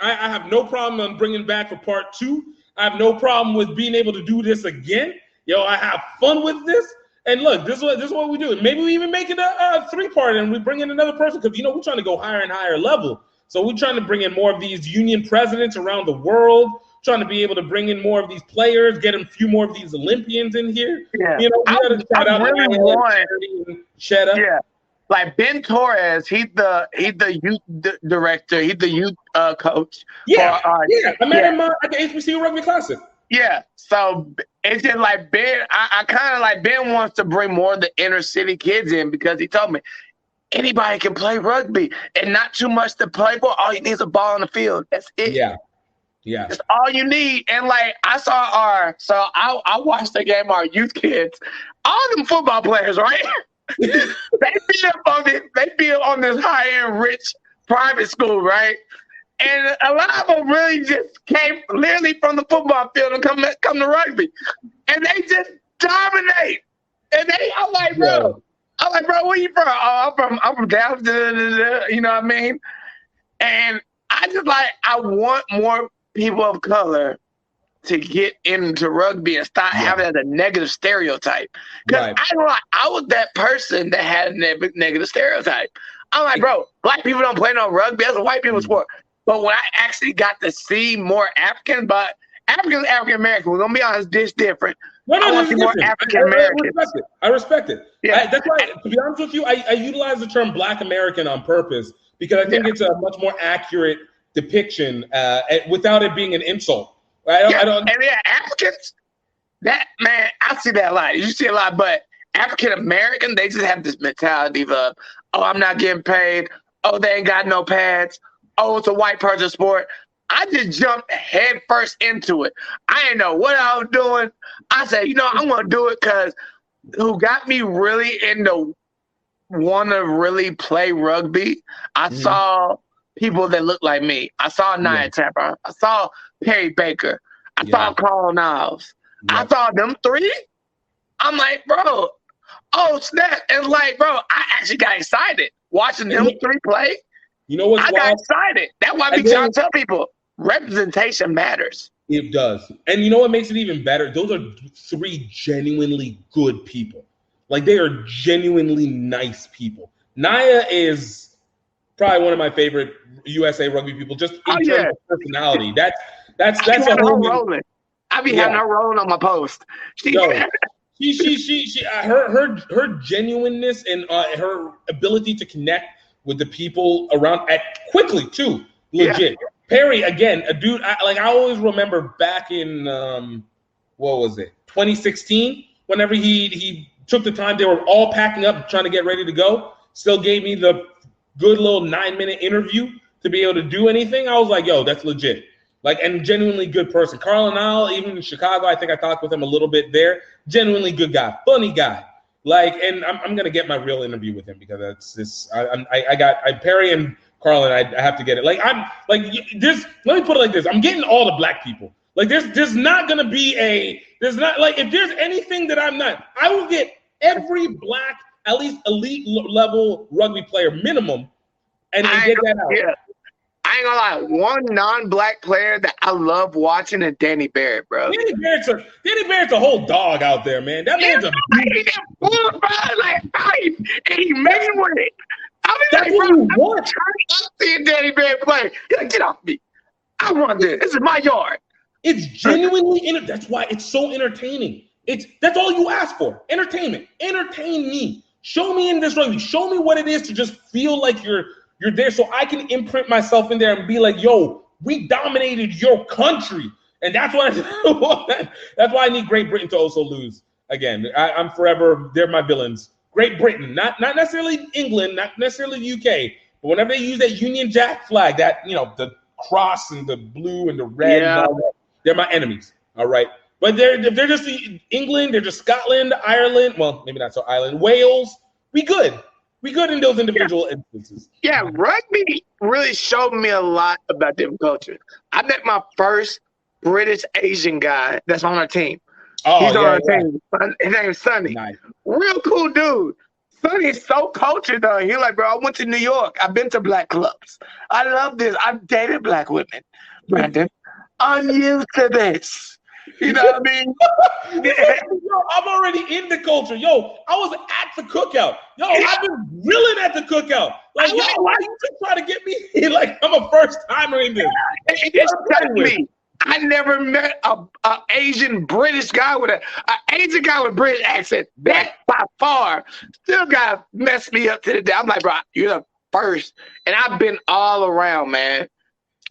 I have no problem on bringing back for part 2. I have no problem with being able to do this again. Yo, I have fun with this. And look, this is what we do. Maybe we even make it a 3-part and we bring in another person because, we're trying to go higher and higher level. So we're trying to bring in more of these union presidents around the world, trying to be able to bring in more of these players, get a few more of these Olympians in here. Yeah. We got to shout out really want Shetta. Yeah. Like Ben Torres, he's the youth director. He's the youth coach. Yeah, I met him at the HBCU Rugby Classic. Yeah, so it's just like Ben. I kind of like Ben wants to bring more of the inner city kids in because he told me anybody can play rugby and not too much to play for. All you need is a ball on the field. That's it. Yeah. That's all you need. And like I saw I watched the game. Our youth kids, all them football players, right? They be on this high-end rich private school, right? And a lot of them really just came literally from the football field and come to rugby. And they just dominate. And I'm like, bro, where you from? Oh, I'm from Dallas, you know what I mean? And I want more people of color to get into rugby and stop having a negative stereotype. Because I was that person that had a negative stereotype. I'm like, bro, black people don't play no rugby. That's a white people's sport. But when I actually got to see more African, but African American, we're going to be honest, this different. I want to see more African Americans. I respect it. Yeah. That's why, to be honest with you, I utilize the term Black American on purpose because I think it's a much more accurate depiction without it being an insult. Africans, that, man, I see that a lot. You see a lot, but African American, they just have this mentality of, I'm not getting paid. Oh, they ain't got no pads. Oh, it's a white person sport. I just jumped head first into it. I didn't know what I was doing. I said, I'm going to do it because who got me really into want to really play rugby, I saw people that looked like me. I saw Nia Tapper. I saw Perry Baker. I saw Carl Niles. I saw them three. I'm like, bro, oh, snap. And like, bro, I actually got excited watching them three play. You know what's I got excited. That's why we trying to tell people representation matters. It does. And you know what makes it even better? Those are three genuinely good people. Like, they are genuinely nice people. Nia is probably one of my favorite USA rugby people, just in terms of personality. That's a whole rolling. I be having her rolling on my post. Her genuineness and her ability to connect with the people around quickly too, legit. Yeah. Perry, again, a dude. I always remember back in 2016, whenever he took the time, they were all packing up, trying to get ready to go. Still gave me the good little 9-minute interview to be able to do anything. I was like, yo, that's legit. Like, and genuinely good person. Carl Nile, even in Chicago, I think I talked with him a little bit there. Genuinely good guy, funny guy. Like, and I'm gonna get my real interview with him because that's this. I got Perry and Carl, and I have to get it. Like, I'm like this. Let me put it like this: I'm getting all the black people. Like, there's not gonna be there's not like if there's anything that I'm not, I will get every black, at least elite level rugby player minimum, and get that out. Yeah. I ain't gonna lie, one non-black player that I love watching is Danny Barrett, bro. Danny Barrett's a whole dog out there, man. That man's a and he made with it. I mean, I'm seeing Danny Barrett play. Get off me. I want this. This is my yard. It's genuinely that's why it's so entertaining. That's all you ask for. Entertainment. Entertain me. Show me in this rugby. Show me what it is to just feel like you're there, so I can imprint myself in there and be like, yo, we dominated your country. And that's why I need Great Britain to also lose again. I'm forever, they're my villains. Great Britain, not necessarily England, not necessarily the UK, but whenever they use that Union Jack flag, that, the cross and the blue and the red, and all that, they're my enemies, all right? But they're just England, they're just Scotland, Ireland, well, maybe not so Ireland, Wales, we good. We good in those individual instances. Yeah, rugby really showed me a lot about different cultures. I met my first British Asian guy that's on our team. He's on our team. His name is Sonny. Nice. Real cool dude. Sonny's so cultured, though. He's like, bro, I went to New York. I've been to black clubs. I love this. I've dated black women. Brandon, I'm used to this. You know what I mean? Yo, I'm already in the culture. Yo, I was at the cookout. Yo, I've been grilling at the cookout. Like, yo, why you just try to get me like I'm a first timer in this? It just touched me. I never met a Asian British guy with an Asian guy with a British accent. That by far still got messed me up to the day. I'm like, bro, you're the first, and I've been all around, man.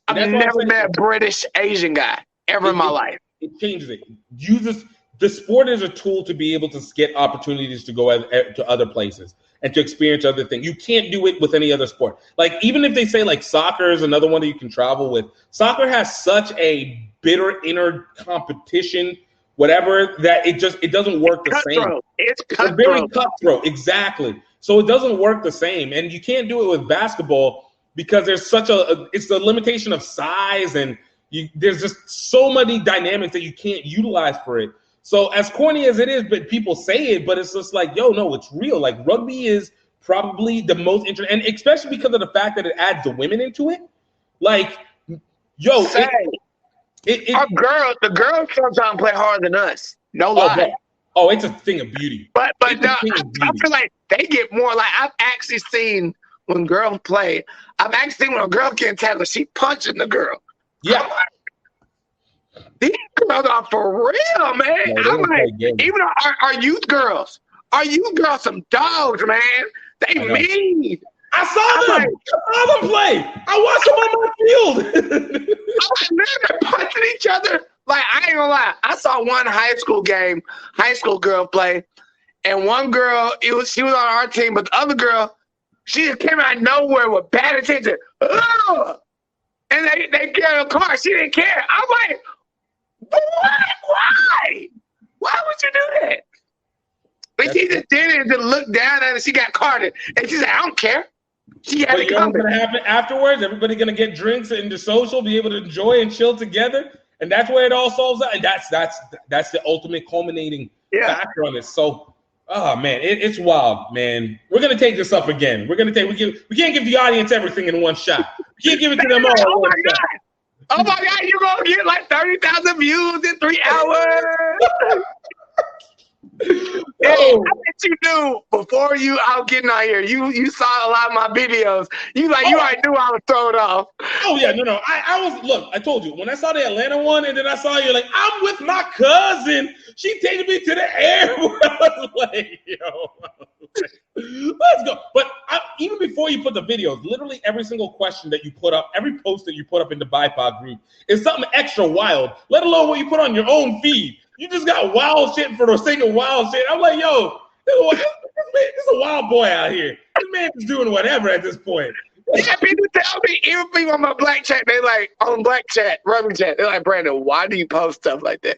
I've never met a British Asian guy ever in my life. It changes it. Use the sport as a tool to be able to get opportunities to go to other places and to experience other things. You can't do it with any other sport. Like, even if they say like soccer is another one that you can travel with, soccer has such a bitter inner competition, whatever, that it doesn't work the same. It's cutthroat. Very cutthroat, exactly. So it doesn't work the same, and you can't do it with basketball because there's it's the limitation of size, and there's just so many dynamics that you can't utilize for it. So as corny as it is, but people say it, but it's just like, yo, no, it's real. Like, rugby is probably the most interesting, and especially because of the fact that it adds the women into it. Like, yo, the girls sometimes play harder than us. No lie. Oh, it's a thing of beauty. But no, I feel like they get more. Like, I've actually seen when girls play. I've actually seen when a girl can't tackle, she punching the girl. Yeah. These girls are for real, man. No, I'm like, even our youth girls, some dogs, man. They mean. I saw them play. I watched them on my field. They're punching each other. Like, I ain't gonna lie. I saw one high school girl play, and one girl, she was on our team, but the other girl, She just came out of nowhere with bad attention. Ugh! And they get her a car. She didn't care. I'm like, what? Why? Why would you do that? But she just did it and just looked down at it. She got carded. And she said, I don't care. She had But you know what's going to happen afterwards? Everybody going to get drinks and the social, be able to enjoy and chill together. And that's where it all solves out. And that's the ultimate culminating factor on this. So, oh, man, it's wild, man. We're going to take this up again. We can't give the audience everything in one shot. We can't give it to them all. Oh, my God. Oh, my God. You're going to get like 30,000 views in 3 hours. Hey, I bet you knew before I was getting on here. You saw a lot of my videos. You already knew I was thrown off. Oh yeah, no. I was look. I told you when I saw the Atlanta one, and then I saw you like I'm with my cousin. She taking me to the airport. I was like, yo, let's go. But even before you put the videos, literally every single question that you put up, every post that you put up in the BIPOC group is something extra wild. Let alone what you put on your own feed. You just got wild shit for the sake of wild shit. I'm like, yo, this is a wild boy out here. This man is doing whatever at this point. Yeah, people tell me, even people on my black chat, they like, on black chat, rugby chat, they're like, Brandon, why do you post stuff like that?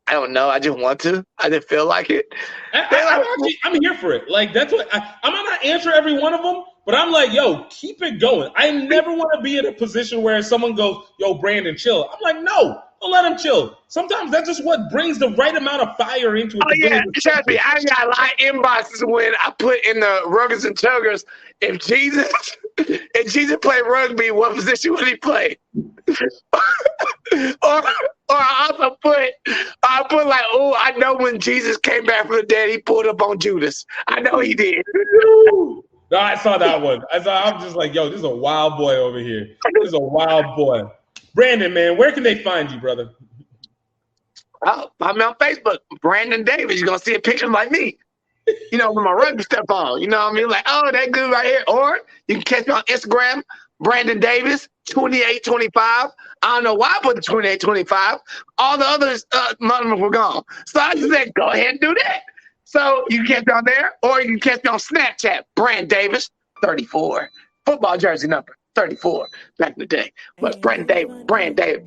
I don't know. I just want to. I just feel like it. I'm here for it. Like, that's what I might not answer every one of them, but I'm like, yo, keep it going. I never want to be in a position where someone goes, yo, Brandon, chill. I'm like, no. Don't let him chill. Sometimes that's just what brings the right amount of fire into it. Oh, yeah. Trust me, I got a lot of inboxes when I put in the Ruggers and Tuggers, if Jesus played rugby, what position would he play? or I also put like, oh, I know when Jesus came back from the dead, he pulled up on Judas. I know he did. No, I saw that one. I'm just like, yo, this is a wild boy over here. This is a wild boy. Brandon, man, where can they find you, brother? Oh, find me on Facebook, Brandon Davis. You're going to see a picture like me, with my rugby stuff on. You know what I mean? Like, oh, that good right here. Or you can catch me on Instagram, Brandon Davis, 2825. I don't know why I put the 2825. All the others, none of them were gone. So I just said, go ahead and do that. So you can catch me on there, or you can catch me on Snapchat, Brand Davis, 34. Football jersey number. 34 back in the day. But Brand Davis, BRANDAVIS,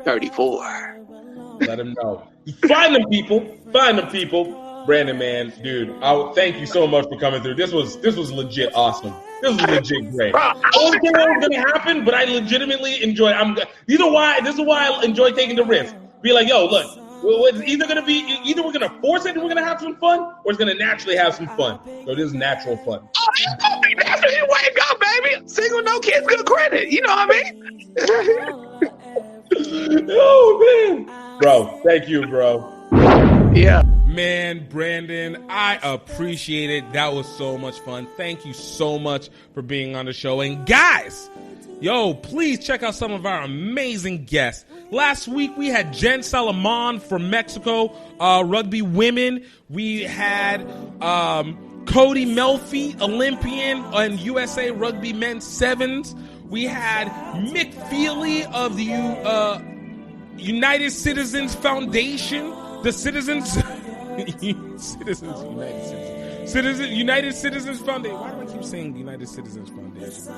34. Let him know. Find them people. Brandon, man, dude, thank you so much for coming through. This was legit awesome. This was legit great. I wasn't sure what was gonna happen, but I legitimately enjoyed. This is why I enjoy taking the risk. Be like, yo, look. It's either we're gonna force it and we're gonna have some fun, or it's gonna naturally have some fun. So this is natural fun. Oh, it's gonna be natural. You wake up, baby. Single, no kids, good credit. You know what I mean? Oh man, bro, thank you, bro. Yeah, man, Brandon, I appreciate it. That was so much fun. Thank you so much for being on the show, and guys. Yo, please check out some of our amazing guests. Last week, we had Jen Salomon from Mexico, rugby women. We had Cody Melfi, Olympian and USA Rugby Men's Sevens. We had Mick Feely of the United Citizens Foundation. The Citizens United Citizens Foundation. Why do I keep saying United Citizens Foundation?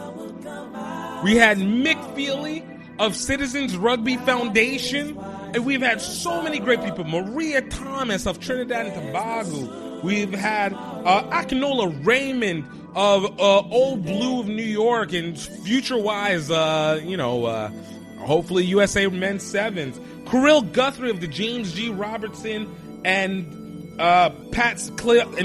We had Mick Feely of Citizens Rugby Foundation, and we've had so many great people. Maria Thomas of Trinidad and Tobago. We've had Akinola Raymond of Old Blue of New York, and future-wise, hopefully USA Men's Sevens. Kirill Guthrie of the James G. Robertson and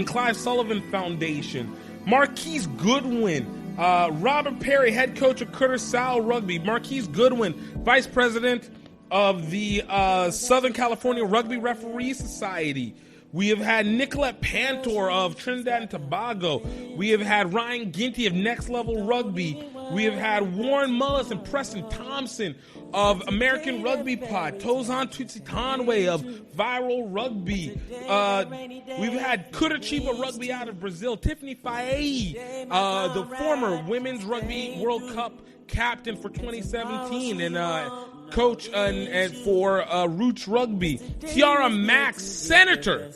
Clive Sullivan Foundation. Marquise Goodwin, Robert Perry, head coach of Curaçao Rugby. Marquise Goodwin, vice president of the Southern California Rugby Referee Society. We have had Nicolette Pantor of Trinidad and Tobago. We have had Ryan Ginty of Next Level Rugby. We have had Warren Mullis and Preston Thompson of American Rugby Pod. Tozan Tutsitanwe of Viral Rugby. We've had Curitiba Rugby out of Brazil. Tiffany Faye, the former Women's Rugby World Cup captain for 2017. And coach and for Roots Rugby. Tiara Max, senator,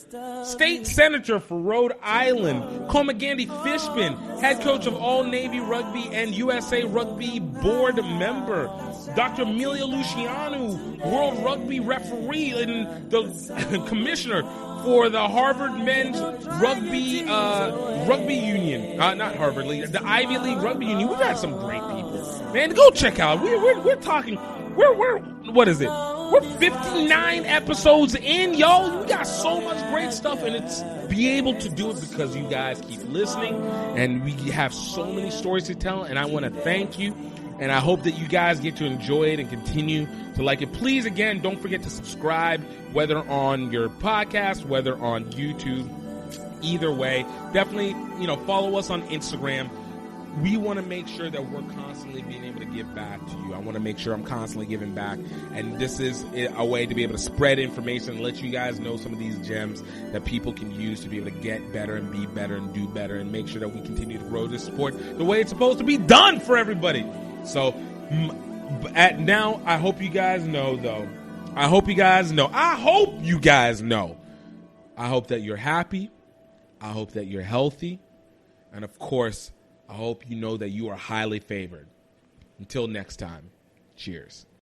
state senator for Rhode Island. Komagandi Fishman, head coach of All Navy Rugby and USA Rugby board member. Dr. Amelia Luciano, World Rugby referee and the commissioner for the Harvard Men's Rugby Union. Not Harvard League, the Ivy League Rugby Union. We got some great people. Man, go check out. We're talking. We're what is it? We're 59 episodes in, yo. We got so much great stuff, and it's be able to do it because you guys keep listening, and we have so many stories to tell. And I want to thank you, and I hope that you guys get to enjoy it and continue to like it. Please, again, don't forget to subscribe, whether on your podcast, whether on YouTube. Either way, definitely, follow us on Instagram. We want to make sure that we're constantly being able to give back to you. I want to make sure I'm constantly giving back. And this is a way to be able to spread information and let you guys know some of these gems that people can use to be able to get better and be better and do better and make sure that we continue to grow this sport the way it's supposed to be done for everybody. So now, I hope you guys know, though. I hope you guys know I hope that you're happy. I hope that you're healthy. And, of course, I hope you know that you are highly favored. Until next time, cheers.